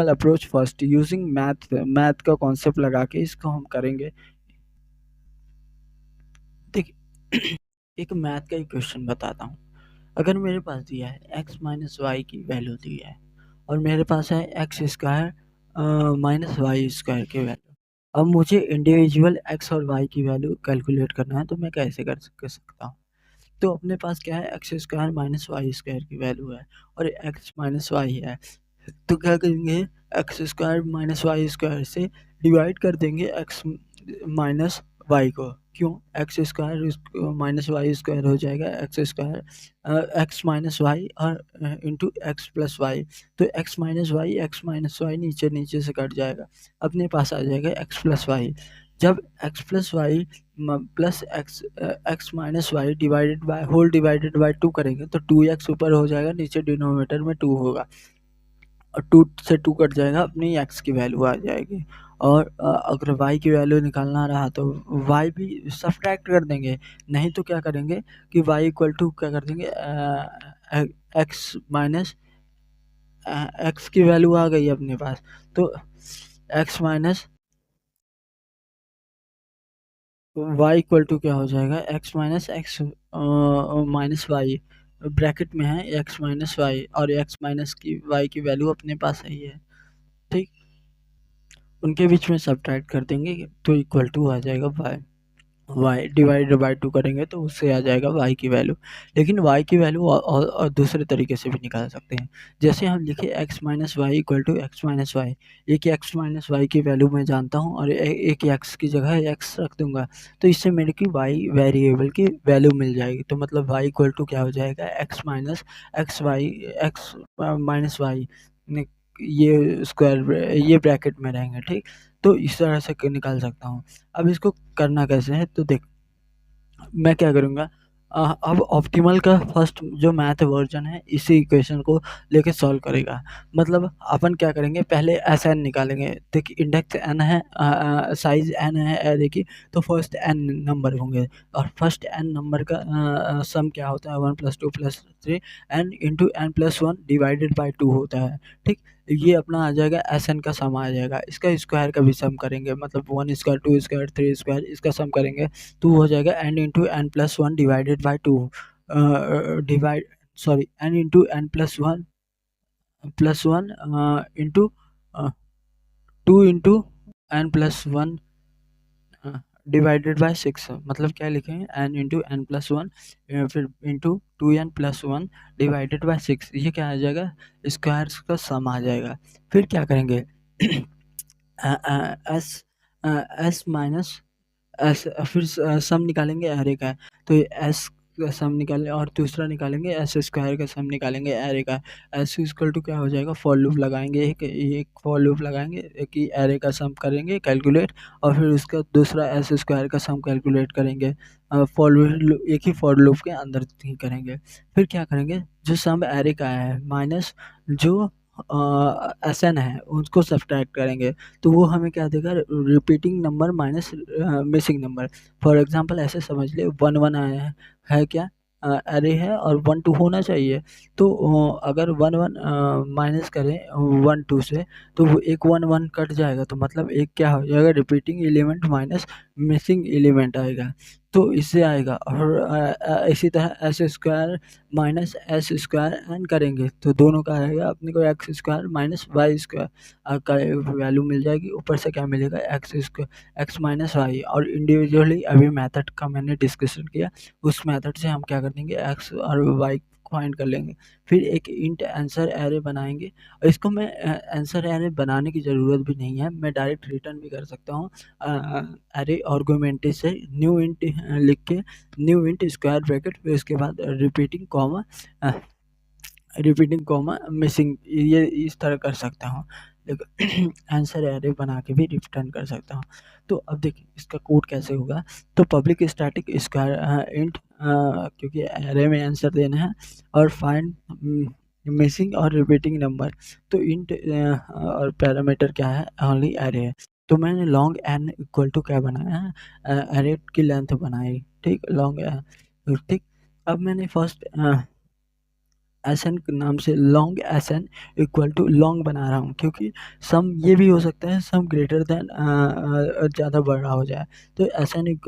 approach first using math का कॉन्सेप्ट लगा के इसको हम करेंगे। देखिए एक मैथ का ही क्वेश्चन बताता हूँ। अगर मेरे पास दिया है x माइनस वाई की वैल्यू दी है, और मेरे पास है x square minus y square की वैल्यू, अब मुझे इंडिविजुअल x और y की वैल्यू कैलकुलेट करना है, तो मैं कैसे कर सकता हूँ। तो अपने पास क्या है, x square minus y square की वैल्यू है, और एक्स माइनस वाई है, तो क्या करेंगे, x square minus y square से डिवाइड कर देंगे एक्स माइनस वाई को, क्यों, x square minus y square हो जाएगा x square x minus y और इंटू एक्स प्लस वाई, तो एक्स माइनस वाई नीचे नीचे से कट जाएगा, अपने पास आ जाएगा एक्स प्लस वाई। जब x plus Y plus x minus y divided by 2 करेंगे, तो 2x ऊपर हो जाएगा, नीचे डिनोमिनेटर में 2 होगा, और 2 से 2 कट जाएगा, अपनी x की वैल्यू आ जाएगी। और अगर y की वैल्यू निकालना रहा तो y भी सब्ट्रैक्ट कर देंगे, नहीं तो क्या करेंगे कि y इक्वल टू क्या कर देंगे, x माइनस x की वैल्यू आ गई अपने पास, तो x minus y equal to क्या हो जाएगा, x minus x minus y, bracket में है x माइनस वाई, और x माइनस की y की वैल्यू अपने पास ही है। ठीक, उनके बीच में सब्ट्रैक्ट कर देंगे तो इक्वल टू आ जाएगा y। वाई डिवाइडेड बाय 2 करेंगे तो उससे आ जाएगा वाई की वैल्यू। लेकिन वाई की वैल्यू और दूसरे तरीके से भी निकाल सकते हैं। जैसे हम लिखे x minus y equal to x minus y. एक x माइनस वाई की वैल्यू मैं जानता हूँ और एक x की जगह x रख दूंगा, तो इससे मेरे की y वेरिएबल की वैल्यू मिल जाएगी। तो मतलब y इक्वल टू क्या हो जाएगा, x minus x y, x minus y, ये स्क्वायर, ये ब्रैकेट में रहेंगे, ठीक। तो इस तरह से निकाल सकता हूँ। अब इसको करना कैसे है, तो देख मैं क्या करूँगा, अब ऑप्टिमल का फर्स्ट जो मैथ वर्जन है इसी इक्वेशन को लेके सॉल्व करेगा। मतलब अपन क्या करेंगे, पहले एस एन निकालेंगे। देखिए इंडेक्स एन है, साइज एन है एरे की, तो फर्स्ट एन नंबर होंगे और फर्स्ट एन नंबर का सम क्या होता है, 1+2+3 n into n plus one divided by 2 होता है, ठीक। ये अपना आ जाएगा, एस एन का सम आ जाएगा। इसका स्क्वायर का भी सम करेंगे, मतलब 1 स्क्वायर, 2 स्क्वायर, 3 स्क्वायर, इसका सम करेंगे तो हो जाएगा n into n plus one divided by 2, divide sorry n into n plus one into 2 into n plus one divided by 6। मतलब क्या लिखेंगे, n into n plus one फिर इंटू 2n+1 डिवाइडेड बाय 6, ये क्या आ जाएगा, स्क्वायर्स का सम आ जाएगा। फिर क्या करेंगे, एस एस माइनस एस, फिर सम निकालेंगे एरे का, तो एस का सम निकालें और दूसरा निकालेंगे एस स्क्वायर का सम निकालेंगे एरे का। एस इक्वल टू क्या हो जाएगा, फॉर लूप लगाएंगे, एक फॉर लूप लगाएंगे कि एरे का सम करेंगे कैलकुलेट, और फिर उसका दूसरा एस स्क्वायर का सम कैलकुलेट करेंगे। फॉर एक ही फॉर लूप के अंदर ही करेंगे। फिर क्या करेंगे, जो सम एरे का है माइनस जो एस एन है उसको सब्ट्रैक्ट करेंगे, तो वो हमें क्या देगा, repeating number minus missing number. For example ऐसे समझ ले, 1 1 आया है क्या, अरे है और 1 2 होना चाहिए। तो अगर 1 1 माइनस करें 1 2 से, तो वो एक 1 1 कट जाएगा, तो मतलब एक क्या हो जाएगा, repeating element minus missing element आएगा। तो इससे आएगा, और इसी तरह s square minus s square n करेंगे तो दोनों का आएगा अपने को x square minus y square का वैल्यू मिल जाएगी। ऊपर से क्या मिलेगा, x square x minus y, और इंडिविजुअली अभी मेथड का मैंने डिस्कशन किया, उस मेथड से हम क्या कर देंगे, एक्स और वाई फाइंड कर लेंगे। फिर एक इंट आंसर एरे बनाएंगे, और इसको मैं आंसर एरे बनाने की ज़रूरत भी नहीं है, मैं डायरेक्ट रिटर्न भी कर सकता हूँ एरे आर्गुमेंट से, न्यू इंट लिख के, न्यू इंट स्क्वायर ब्रैकेट, फिर उसके बाद रिपीटिंग कॉमा मिसिंग, ये इस तरह कर सकता हूँ। लेकिन आंसर एरे बना के भी रिटर्न कर सकता हूँ। तो अब देखिए इसका कोड कैसे होगा, तो पब्लिक स्टैटिक स्क्वायर इंट, क्योंकि एरे में आंसर देना है, और फाइंड मिसिंग और रिपीटिंग नंबर, तो इंट और पैरामीटर क्या है, ओनली एरे है। तो मैंने लॉन्ग एन इक्वल टू क्या बनाया है, एरे की लेंथ बनाई, ठीक, लॉन्ग, ठीक। अब मैंने फर्स्ट एस एन के नाम से long s n equal to long बना रहा हूँ, क्योंकि सम ये भी हो सकता है सम ग्रेटर देन ज़्यादा बड़ा हो जाए। तो s n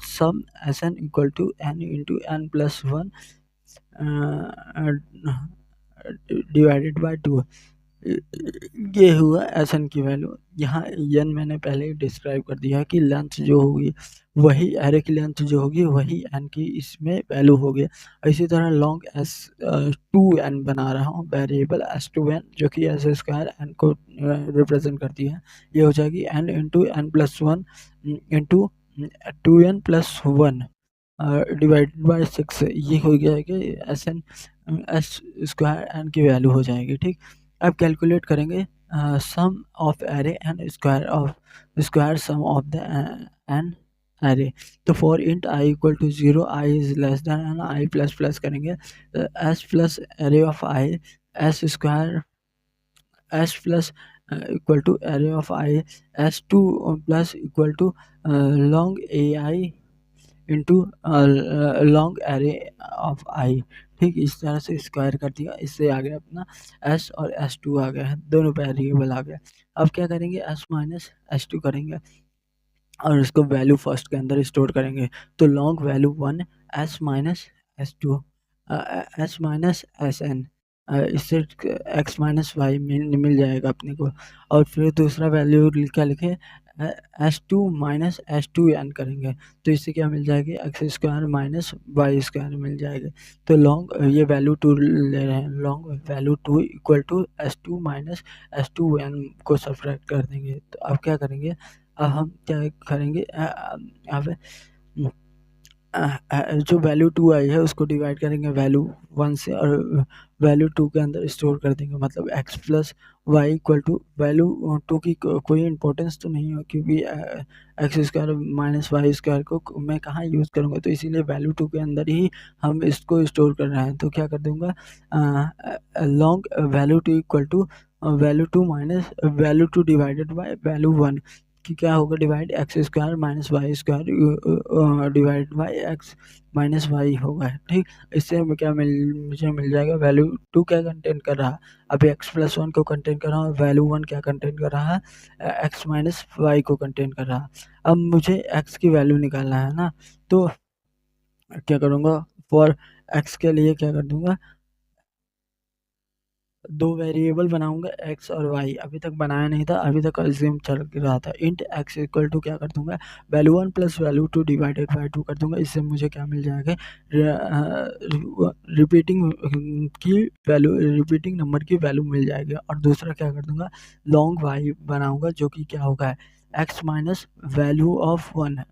sum s n equal to n into n plus one divided by 2, ये हुआ एस एन की वैल्यू। यहाँ एन मैंने पहले ही डिस्क्राइब कर दिया है कि लेंथ जो होगी वही एरे की लेंथ जो होगी वही एन की इसमें वैल्यू होगी। इसी तरह लॉन्ग एस 2n बना रहा हूँ, वेरिएबल s2n जो कि एस स्क्वायर एन को रिप्रेजेंट करती है। ये हो जाएगी n into n plus one into 2n+1 divided by 6, ये हो गया है कि s n s square n की वैल्यू हो जाएगी, ठीक। अब कैलकुलेट करेंगे sum of array and square sum of the n array. तो for int i equal to 0, i is less than n, i plus plus करेंगे, s plus array of i s square s plus equal to array of i s two plus equal to long a i into long array of i, ठीक। इस तरह से square कर दिया, इससे आ गया अपना एस और एस टू आ गया है, दोनों वेरिएबल आ गया। अब क्या करेंगे, एस माइनस एस टू करेंगे और उसको वैल्यू फर्स्ट के अंदर स्टोर करेंगे। तो long value 1 s minus s two, s minus s n, इससे एक्स माइनस वाई मिल जाएगा अपने को। और फिर दूसरा वैल्यू क्या लिखे, s two minus s two n करेंगे तो इससे क्या मिल जाएगी, x square minus y square मिल जाएगा। तो लॉन्ग ये वैल्यू टू ले रहे हैं, long value two equal to s two minus s two n को सब्ट्रैक्ट कर देंगे। तो अब क्या करेंगे, अब हम क्या करेंगे, अब जो वैल्यू टू आई है उसको डिवाइड करेंगे वैल्यू वन से और वैल्यू टू के अंदर स्टोर कर देंगे, मतलब x plus y equal to value two की कोई इंपॉर्टेंस तो नहीं है क्योंकि x square minus y square को मैं कहाँ यूज़ करूँगा, तो इसीलिए वैल्यू टू के अंदर ही हम इसको स्टोर कर रहे हैं। तो क्या कर दूंगा, long value two equal to value two minus value two divided by value one कि क्या होगा, divide x square minus y square divide by x minus y होगा। ठीक, इससे हमें क्या मुझे मिल जाएगा, वैल्यू टू क्या कंटेन कर रहा है, अभी एक्स प्लस वन को कंटेन कर रहा है, वैल्यू वन क्या कंटेन कर रहा है, एक्स माइनस वाई को कंटेन कर रहा है। अब मुझे एक्स की वैल्यू निकालना है ना, तो क्या करूँगा, फॉर एक्स के लिए क्या कर दूंगा, दो वेरिएबल बनाऊंगा एक्स और वाई, अभी तक बनाया नहीं था, अभी तक अज्यूम चल रहा था। इंट एक्स इक्वल टू क्या कर दूंगा, value one plus value two divided by two कर दूंगा। इससे मुझे क्या मिल जाएगा, रिपीटिंग की वैल्यू, रिपीटिंग नंबर की वैल्यू मिल जाएगी। और दूसरा क्या कर दूंगा, लॉन्ग वाई बनाऊंगा जो कि क्या होगा, x minus value of one,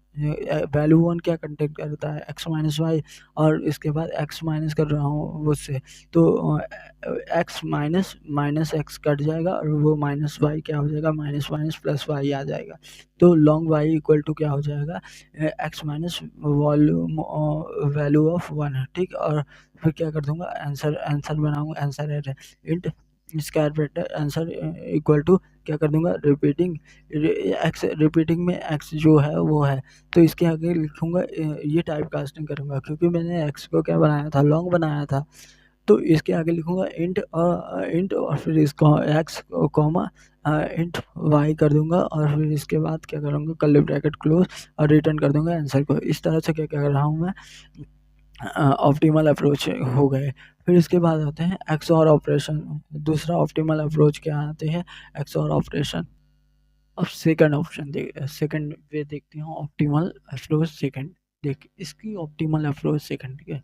value one क्या कंटेंट करता है, एक्स माइनस वाई, और इसके बाद एक्स माइनस कर रहा हूँ उससे, तो x minus minus x cut जाएगा और वो माइनस वाई क्या हो जाएगा, माइनस माइनस प्लस वाई आ जाएगा। तो लॉन्ग वाई इक्वल टू क्या हो जाएगा, x minus volume value of one है। ठीक, और फिर क्या कर दूंगा, आंसर आंसर बनाऊंगा, आंसर है int square bracket answer equal to क्या कर दूंगा, रिपीटिंग एक्स, रिपीटिंग में एक्स जो है वो है, तो इसके आगे लिखूंगा, ये टाइप कास्टिंग करूंगा क्योंकि मैंने एक्स को क्या बनाया था, लॉन्ग बनाया था। तो इसके आगे लिखूंगा इंट और फिर इसको एक्स कॉमा इंट वाई कर दूंगा, और फिर इसके बाद क्या करूँगा, कर्ली ब्रैकेट क्लोज और रिटर्न कर दूंगा आंसर को। इस तरह से क्या क्या कर रहा हूँ मैं, ऑप्टिमल अप्रोच हो गए। फिर इसके बाद आते हैं एक्सऑर ऑपरेशन, दूसरा ऑप्टिमल अप्रोच क्या आते हैं, एक्सऑर ऑपरेशन। अब सेकंड ऑप्शन सेकंड वे देखते हैं, ऑप्टिमल अप्रोच सेकंड। देख इसकी ऑप्टिमल अप्रोच सेकंड के,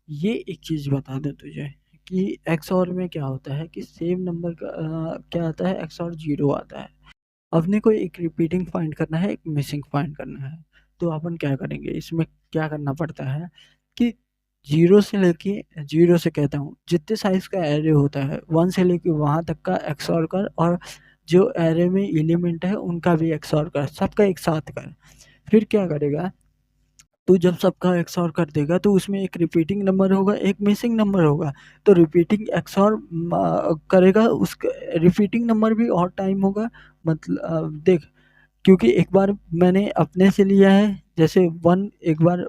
ये एक चीज़ बता दूं तुझे कि एक्स और में क्या होता है कि सेम नंबर का क्या आता है, एक्स और जीरो आता है। अपने को एक रिपीटिंग फाइंड करना है, एक मिसिंग फाइंड करना है। तो अपन क्या करेंगे, इसमें क्या करना पड़ता है कि जीरो से कहता हूँ जितने साइज का एरे होता है, वन से लेके वहाँ तक का एक्सऑर कर, और जो एरे में एलिमेंट है उनका भी एक्सऑर कर, सबका एक साथ कर। फिर क्या करेगा, तो जब सबका एक्सऑर कर देगा तो उसमें एक रिपीटिंग नंबर होगा, एक मिसिंग नंबर होगा। तो रिपीटिंग एक्सऑर करेगा, उसका रिपीटिंग नंबर भी और टाइम होगा। मतलब देख, क्योंकि एक बार मैंने अपने से लिया है, जैसे वन, एक बार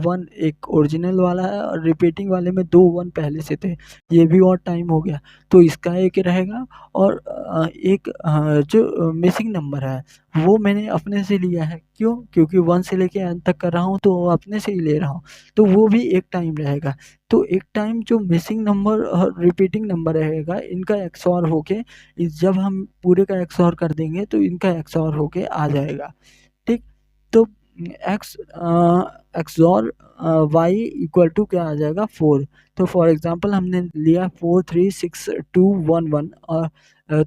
वन एक ओरिजिनल वाला है और रिपीटिंग वाले में दो वन पहले से थे, ये भी और टाइम हो गया। तो इसका एक रहेगा, और एक जो मिसिंग नंबर है वो मैंने अपने से लिया है, क्यों, क्योंकि वन से लेके एन तक कर रहा हूँ तो वो अपने से ही ले रहा हूँ, तो वो भी एक टाइम रहेगा। तो एक टाइम जो मिसिंग नंबर और रिपीटिंग नंबर रहेगा, इनका एक्सऑर होके जब हम पूरे का एक्सऑर कर देंगे तो इनका एक्सऑर होके आ जाएगा। ठीक, तो x XOR y equal to क्या आ जाएगा, फोर। तो फॉर एग्जांपल हमने लिया 4 3 6 2 1 1, और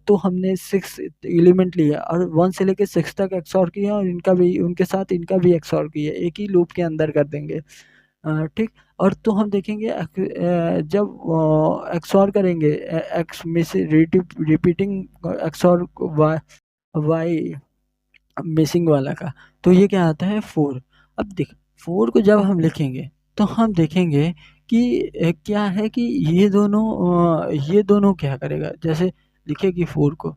तो हमने सिक्स एलिमेंट लिया और वन से लेके सिक्स तक एक्सऑर किया, और इनका भी, उनके साथ इनका भी एक्सऑर किया, एक ही लूप के अंदर कर देंगे। ठीक, और तो हम देखेंगे जब एक्सऑर करेंगे एक्स में से रिपीटिंग एक्सऑर वाई मिसिंग वाला का, तो ये क्या आता है, फोर। अब देख, फोर को जब हम लिखेंगे तो हम देखेंगे कि क्या है कि ये दोनों क्या करेगा, जैसे लिखेगी फोर को,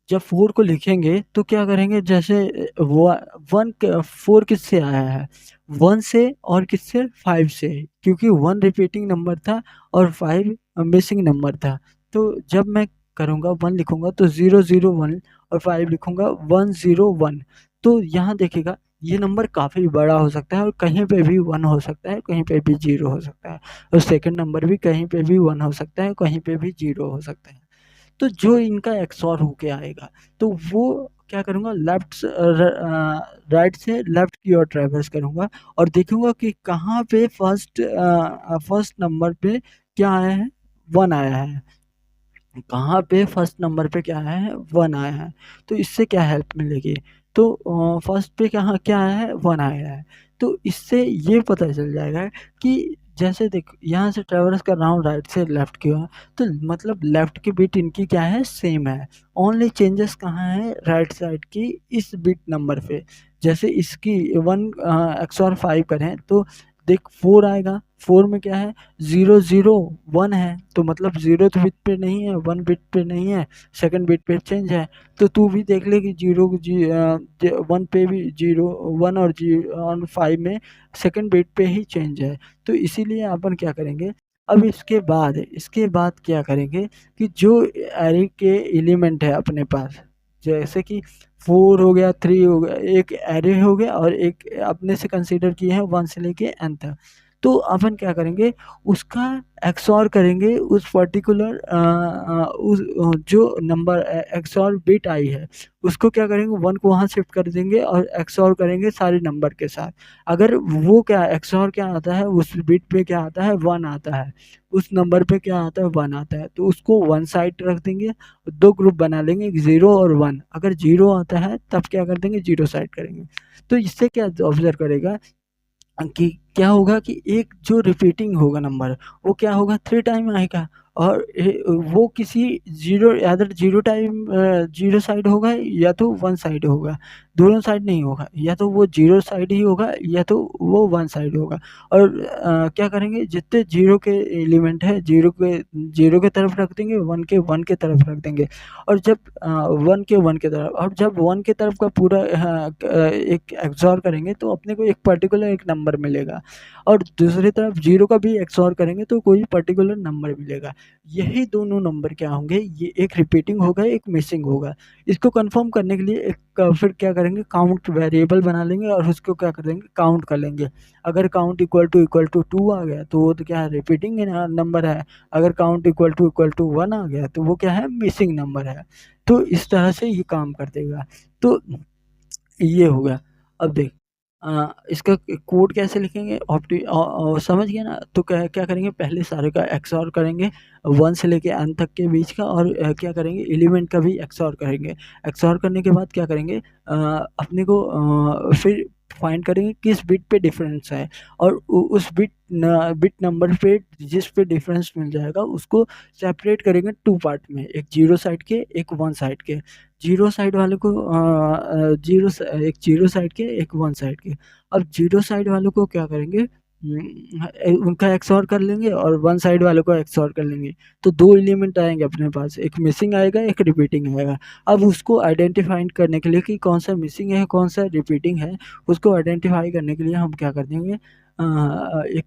जब फोर को लिखेंगे तो क्या करेंगे, जैसे वो वन, फोर किससे आया है, वन से और किससे, फाइव से, क्योंकि वन रिपीटिंग नंबर था और फाइव मिसिंग नंबर था। तो जब मैं करूँगा वन लिखूंगा तो 0 0 1, और फाइव लिखूंगा 1 0 1। तो यहाँ देखेगा ये नंबर काफ़ी बड़ा हो सकता है और कहीं पे भी 1 हो सकता है, कहीं पे भी 0 हो सकता है, और सेकंड नंबर भी कहीं पे भी 1 हो सकता है, कहीं पे भी 0 हो सकता है। तो जो इनका एक्सऑर होके आएगा, तो वो क्या करूँगा, राइट से लेफ्ट की ओर ट्रैवर्स करूँगा और देखूँगा कि कहाँ पे फर्स्ट नंबर पे क्या आया है, 1 आया है। कहाँ पे फर्स्ट नंबर पे क्या आया है, 1 आया है। तो इससे क्या हेल्प मिलेगी, तो फर्स्ट पे कहाँ क्या आया है, 1 आया है। तो इससे ये पता चल जाएगा कि जैसे देख यहाँ से ट्रैवर्स कर रहा हूँ राइट से लेफ्ट की ओर, तो मतलब लेफ्ट की बिट इनकी क्या है, सेम है। ओनली चेंजेस कहाँ है, राइट साइड की इस बिट नंबर पे। जैसे इसकी 1 XOR 5 करें तो देख 4 आएगा, 4 में क्या है, 0 0 1 है, तो मतलब 0th बिट पे नहीं है, 1 बिट पे नहीं है, सेकंड बिट पे चेंज है। तो तू भी देख ले कि 1 पे भी 0 1 और 5 में सेकंड बिट पे ही चेंज है। तो इसीलिए अपन क्या करेंगे, अब इसके बाद क्या करेंगे कि जो एरे के एलिमेंट है अपने पास, जैसे कि 4 हो गया, 3 हो गया, एक एरे हो गया और एक अपने से कंसीडर किए हैं 1 से लेके n तक। तो अपन क्या करेंगे, उसका एक्सऑर करेंगे उस पर्टिकुलर जो नंबर एक्सऑर बिट आई है, उसको क्या करेंगे, 1 को वहाँ शिफ्ट कर देंगे और एक्सऑर करेंगे सारे नंबर के साथ। अगर वो क्या एक्सऑर क्या आता है, उस बिट पे क्या आता है, 1 आता है, उस नंबर पे क्या आता है, 1 आता है, तो उसको वन साइड रख देंगे। 2 ग्रुप बना लेंगे, एक 0 और 1। अगर 0 आता है तब क्या कर देंगे, 0 साइड करेंगे। तो इससे क्या ऑब्जर्व करेगा कि क्या होगा कि एक जो रिपीटिंग होगा नंबर, वो क्या होगा, 3 टाइम आएगा। और वो किसी zero other zero time zero side होगा या तो 1 साइड होगा, दोनों साइड नहीं होगा, या तो वो 0 साइड ही होगा या तो वो 1 साइड होगा। और क्या करेंगे, जितने 0 के एलिमेंट है, 0 के तरफ रख देंगे, 1 के तरफ रख देंगे। और जब 1 के तरफ, और जब 1 के तरफ का पूरा एक एक्सॉर करेंगे तो अपने को एक पर्टिकुलर एक नंबर मिलेगा, और दूसरी तरफ 0 का भी एक्सॉर करेंगे तो कोई पर्टिकुलर नंबर मिलेगा। यही दोनों नंबर क्या होंगे, ये एक रिपीटिंग होगा, एक मिसिंग होगा। इसको कंफर्म करने के लिए फिर क्या करेंगे, काउंट वेरिएबल बना लेंगे और उसको क्या कर देंगे, काउंट कर लेंगे। अगर काउंट इक्वल टू 2 आ गया तो वो तो क्या है, रिपीटिंग नंबर है। अगर काउंट इक्वल टू 1 आ गया तो वो क्या है, मिसिंग नंबर है। तो इस तरह से ये काम कर देगा। तो ये हो गया। अब देख इसका कोड कैसे लिखेंगे, समझ गया ना। तो क्या क्या करेंगे, पहले सारे का एक्सऑर करेंगे 1 से लेके n तक के बीच का, और क्या करेंगे, एलिमेंट का भी एक्सऑर करेंगे। एक्सऑर करने के बाद क्या करेंगे, अपने को फिर फाइंड करेंगे किस बिट पे डिफरेंस है, और उस बिट नंबर पे जिस पे डिफरेंस मिल जाएगा उसको सेपरेट करेंगे 2 पार्ट में, एक 0 साइड के, एक 1 साइड के। जीरो साइड वाले को एक जीरो साइड के, एक 1 साइड के। अब जीरो साइड वालों को क्या करेंगे, उनका एक्सऑर कर लेंगे, और 1 साइड वालों को एक्सऑर कर लेंगे। तो 2 एलिमेंट आएंगे अपने पास, एक मिसिंग आएगा, एक रिपीटिंग आएगा। अब उसको आइडेंटिफाई करने के लिए कि कौन सा मिसिंग है, कौन सा रिपीटिंग है, उसको आइडेंटिफाई करने के लिए हम क्या कर देंगे, एक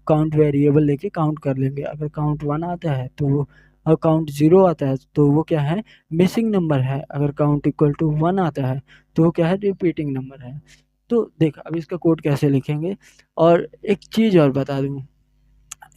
काउंट वेरिएबल लेके काउंट कर लेंगे। अगर काउंट 1 आता है तो वो, और काउंट 0 आता है तो वो क्या है, मिसिंग नंबर है। अगर काउंट इक्वल टू 1 आता है तो वो क्या है, रिपीटिंग नंबर है। तो देख अब इसका कोड कैसे लिखेंगे। और एक चीज़ और बता दूँ,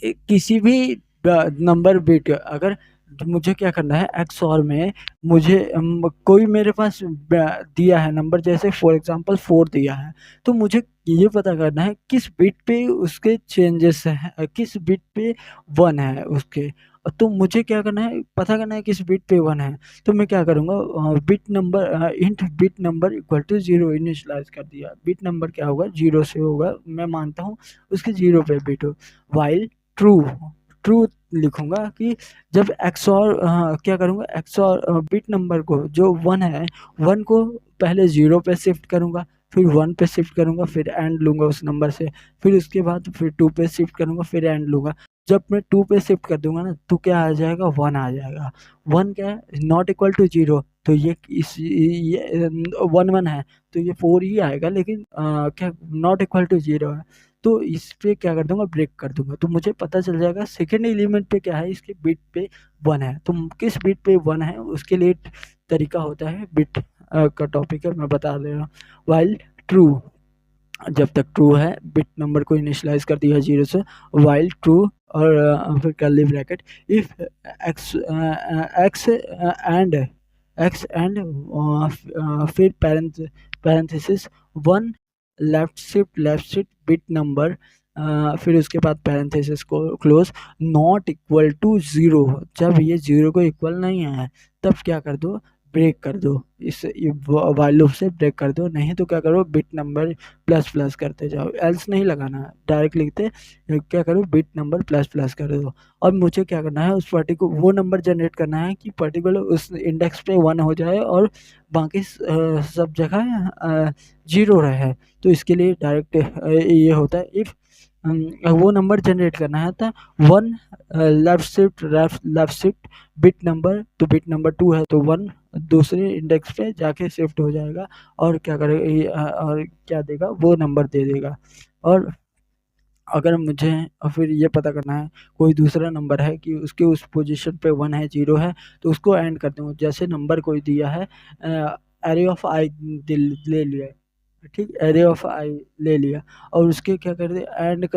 किसी भी नंबर बिट, अगर मुझे क्या करना है, एक्स और में मुझे कोई मेरे पास दिया है नंबर, जैसे फॉर एग्जांपल 4 दिया है, तो मुझे ये पता करना है किस बिट पे उसके चेंजेस हैं, किस बिट पे 1 है उसके। तो मुझे क्या करना है, पता करना है किस बिट पे 1 है। तो मैं क्या करूँगा, int bit number equal to 0 initialise कर दिया। बिट नंबर क्या होगा, 0 से होगा, मैं मानता हूँ उसके 0 पे बिट हो। वाइल ट्रू, ट्रू लिखूंगा कि जब एक्सऑर क्या करूंगा, एक्सऑर बिट नंबर को जो 1 है, 1 को पहले 0 पे शिफ्ट करूंगा, फिर 1 पे शिफ्ट करूंगा, फिर एंड लूंगा उस नंबर से, फिर उसके बाद फिर 2 पे शिफ्ट करूंगा, फिर एंड लूंगा। जब मैं 2 पे शिफ्ट कर दूंगा ना तो क्या आ जाएगा, 1 आ जाएगा। 1 क्या है, नॉट इक्वल टू 0, तो ये 1 1 है तो ये 4 ही आएगा, लेकिन क्या नॉट इक्वल टू 0 है। तो इस पे क्या कर दूंगा, ब्रेक कर दूंगा, तो मुझे पता चल जाएगा सेकेंड एलिमेंट पे क्या है, इसके बिट पे 1 है। तो किस बिट पे 1 है उसके लिए तरीका होता है, बिट का टॉपिक है, मैं बता दे रहा हूँ। वाइल ट्रू, जब तक ट्रू है बिट नंबर को इनिशियलाइज कर दिया 0 से, वाइल ट्रू और फिर curly bracket if x x and फिर parenthesis one left shift bit number, फिर उसके बाद पैरेंथेसिस को क्लोज, नॉट इक्वल टू 0। जब ये 0 को इक्वल नहीं है तब क्या कर दो, ब्रेक कर दो, इस वाइल लूप से ब्रेक कर दो, नहीं तो क्या करो बिट नंबर प्लस प्लस करते जाओ, एल्स नहीं लगाना, डायरेक्ट लिखते क्या करो बिट नंबर प्लस प्लस कर दो। और मुझे क्या करना है, उस पर्टिकुलर वो नंबर जनरेट करना है कि पर्टिकुलर उस इंडेक्स पे 1 हो जाए और बाकी सब जगह 0 रहे। तो इसके लिए डायरेक्ट ये होता है इफ वो नंबर जनरेट करना है तो 1 लेफ्ट शिफ्ट बिट नंबर, तो बिट नंबर 2 है तो 1 दूसरे इंडेक्स पे जाके शिफ्ट हो जाएगा और क्या करेगा और क्या देगा, वो नंबर दे देगा। और अगर मुझे फिर ये पता करना है कोई दूसरा नंबर है कि उसके उस पोजीशन पे 1 है 0 है तो उसको एंड कर दूँ, जैसे नंबर कोई दिया है एरे ऑफ आई ले लिया, ठीक, एरे ऑफ आई ले लिया और उसके क्या कर दिया, एंड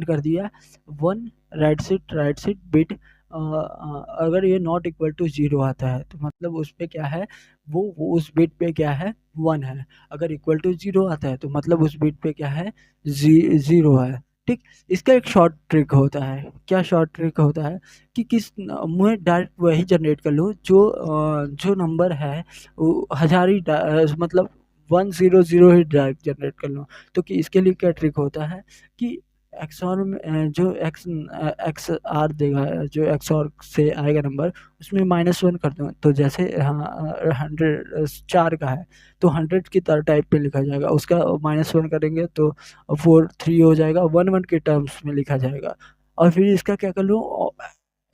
कर दिया 1 राइट शिफ्ट बिट, अगर ये नॉट इक्वल टू 0 आता है तो मतलब उस पे क्या है, वो उस बिट पे क्या है 1 है, अगर इक्वल टू 0 आता है तो मतलब उस बिट पे क्या है 0 है, ठीक। इसका एक शॉर्ट ट्रिक होता है, क्या शॉर्ट ट्रिक होता है कि मैं डायरेक्ट वही जनरेट कर लूँ जो नंबर है वो हजारी मतलब 100 ही डायरेक्ट जनरेट कर लूँ। तो कि इसके लिए क्या ट्रिक होता है कि एक्सऑर में जो एक्स आर देगा, जो एक्सऑर से आएगा नंबर उसमें -1 कर दूँ, तो जैसे हाँ 100 4 का है तो 100 की तरह टाइप पे लिखा जाएगा, उसका -1 करेंगे तो 4 3 हो जाएगा, 1 1 के टर्म्स में लिखा जाएगा। और फिर इसका क्या कर लूँ,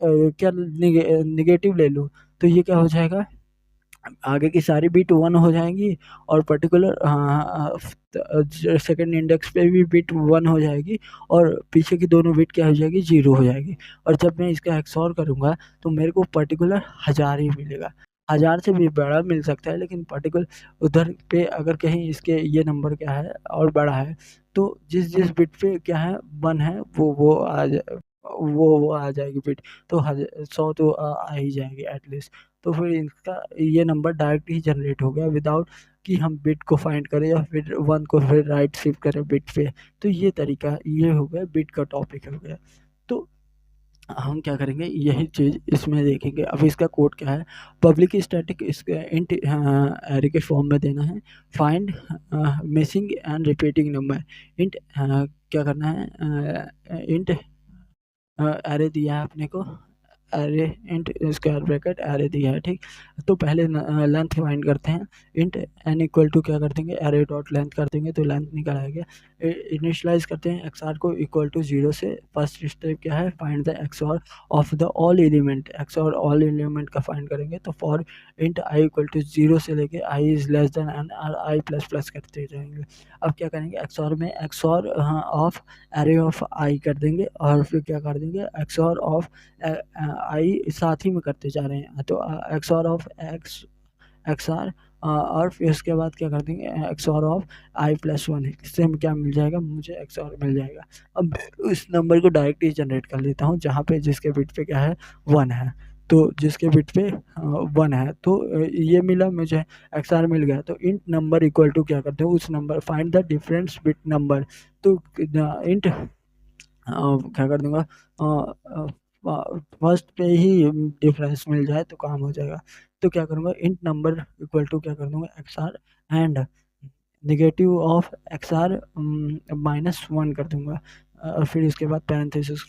क्या निगेटिव ले लूँ तो ये क्या हो जाएगा, आगे की सारी बीट 1 हो जाएंगी और पर्टिकुलर सेकंड इंडेक्स पे भी बीट 1 हो जाएगी और पीछे की दोनों बीट क्या हो जाएगी, 0 हो जाएगी। और जब मैं इसका एक्सऑर करूँगा तो मेरे को पर्टिकुलर 1000 ही मिलेगा, 1000 से भी बड़ा मिल सकता है लेकिन पर्टिकुलर उधर पे अगर कहीं इसके ये नंबर क्या है और बड़ा है तो जिस जिस बिट पे क्या है 1 है वो आ जाएगी बिट, तो 100 तो आ ही जाएगी एटलीस्ट। तो फिर इसका ये नंबर डायरेक्ट ही जनरेट हो गया विदाउट कि हम बिट को फाइंड करें या फिर 1 को फिर राइट शिफ्ट करें बिट पे। तो ये तरीका ये हो गया, बिट का टॉपिक हो गया। तो हम क्या करेंगे यही चीज़ इसमें देखेंगे। अब इसका कोड क्या है, पब्लिक स्टैटिक इसका इंट एरे के फॉर्म में देना है, find missing and repeating number, int क्या करना है, इंट एरे दिया है अपने को, array int square bracket array दिया है, ठीक। तो पहले लेंथ फाइंड करते हैं, इंट एन इक्वल टू क्या कर देंगे, एरे डॉट लेंथ कर देंगे तो लेंथ निकल आएगा। इनिशियलाइज करते हैं एक्स आर को इक्वल टू 0 से, फर्स्ट स्टेप क्या है, find the x are of the all element, x r all element का फाइंड करेंगे तो for int i equal to 0 से लेके i is less than n r i plus plus करते जाएंगे। अब क्या करेंगे, एक्स आर में x are of array of i कर देंगे और फिर क्या कर देंगे, एक्स आर ऑफ आई साथ ही में करते जा रहे हैं तो x are of XOR और फिर उसके बाद क्या कर देंगे, x are of i plus 1 है, इससे हमें क्या मिल जाएगा, मुझे एक्स आर मिल जाएगा। अब उस नंबर को डायरेक्ट ही जनरेट कर लेता हूँ जहाँ पे जिसके बिट पे क्या है 1 है, तो जिसके बिट पे 1 है तो ये मिला मुझे, एक्स आर मिल गया। तो इंट नंबर इक्वल टू क्या करते हो, उस number find the difference bit number, तो इंट क्या कर दूंगा, फर्स्ट पे ही डिफरेंस मिल जाए तो काम हो जाएगा। तो क्या करूँगा, इंट नंबर इक्वल टू क्या कर दूंगा, XOR and negative of XOR -1 कर दूंगा। और फिर इसके बाद पैरेंथेसिस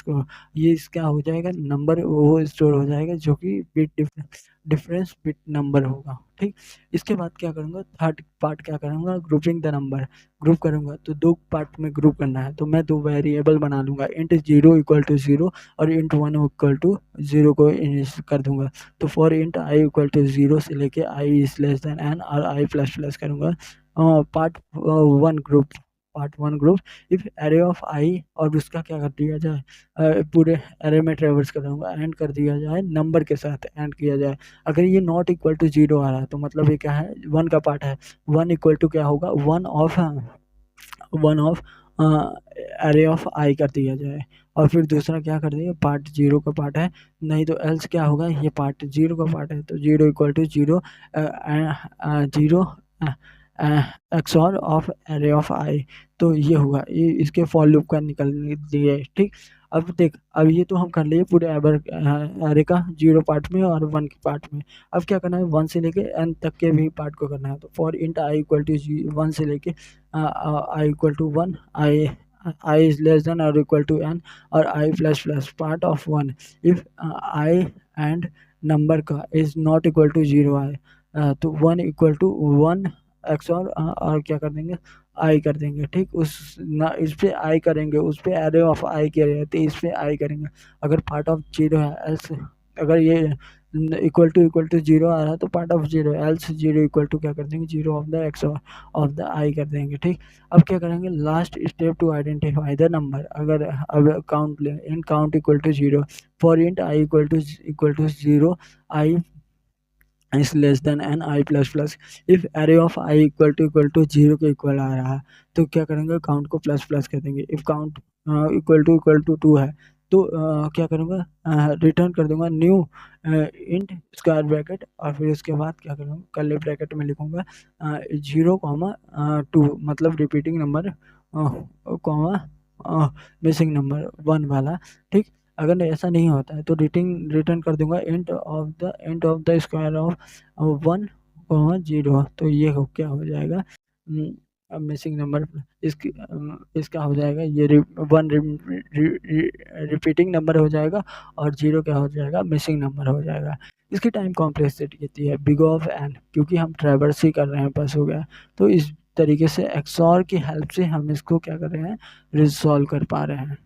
को ये क्या हो जाएगा, नंबर वो स्टोर हो जाएगा जो कि बिट डिफरेंस बिट नंबर होगा, ठीक। इसके बाद क्या करूँगा, थर्ड पार्ट क्या करूँगा, ग्रुपिंग द नंबर, ग्रुप करूँगा तो 2 पार्ट में ग्रुप करना है तो मैं 2 वेरिएबल बना लूँगा, इंट 0 इक्वल टू 0 और इंट 1 इक्वल टू 0 को कर दूंगा। तो for int i equal to 0 से लेके i is less than n और आई प्लस प्लस करूँगा। Part one group if array of i और उसका क्या कर दिया जाए, पूरे एरे में ट्रेवर्स कर दूंगा, एंड कर दिया जाए नंबर के साथ एंड किया जाए। अगर ये नॉट इक्वल टू 0 आ रहा है तो मतलब ये क्या है, 1 का पार्ट है, 1 इक्वल टू क्या होगा, 1 of one of array of i कर दिया जाए। और फिर दूसरा क्या कर देंगे, पार्ट जीरो का पार्ट है, नहीं तो एल्स क्या होगा, ये पार्ट जीरो का पार्ट है तो zero equal to zero, zero xor of array of i. तो ये होगा, ये इसके फॉर लूप का निकल दिए। ठीक, अब देख, अब ये तो हम कर लिए पूरे एरे का जीरो पार्ट में और वन के पार्ट में। अब क्या करना है, वन से लेके एन तक के भी पार्ट को करना है। तो for int i equal to one से लेके i equal to one, i is less than और इक्वल टू एन, और i plus plus part of one if i and number का is not equal to zero i, तो one equal to one x, और क्या कर देंगे, आई कर देंगे। ठीक, उस ना इस पे आई करेंगे, उस पे एरे ऑफ आई के रहते, इस पे आई करेंगे। अगर पार्ट ऑफ जीरो है एल्स, अगर ये इक्वल टू जीरो आ रहा है तो part of zero, else zero equal to क्या कर देंगे, zero of the x of the i कर देंगे। ठीक, अब क्या करेंगे, last step to identify the number. अगर अब काउंट ले, in count equal to zero, for int i equal to zero, i is less than n i plus plus, if array of i equal to zero के equal आ रहा है तो क्या करेंगे, काउंट को प्लस प्लस कर देंगे। If count equal to two है तो क्या करूँगा, रिटर्न कर दूंगा न्यू इंट स्क्वायर ब्रैकेट, और फिर उसके बाद क्या करूँगा, कर्ली ब्रैकेट में लिखूंगा जीरो कॉमा टू, मतलब repeating number comma missing number one वाला। ठीक, अगर ऐसा नहीं होता है तो रिटर्न कर दूंगा int of the square of one zero. तो ये हो क्या हो जाएगा, मिसिंग नंबर, इसका हो जाएगा ये वन रिपीटिंग नंबर हो जाएगा, और जीरो क्या हो जाएगा, मिसिंग नंबर हो जाएगा। इसकी टाइम कॉम्प्लेक्सिटी कितनी है, बिग ऑफ एन, क्योंकि हम ट्रैवर्स ही कर रहे हैं, बस हो गया। तो इस तरीके से एक्सॉर की हेल्प से हम इसको क्या कर रहे हैं, रिजॉल्व कर पा रहे हैं।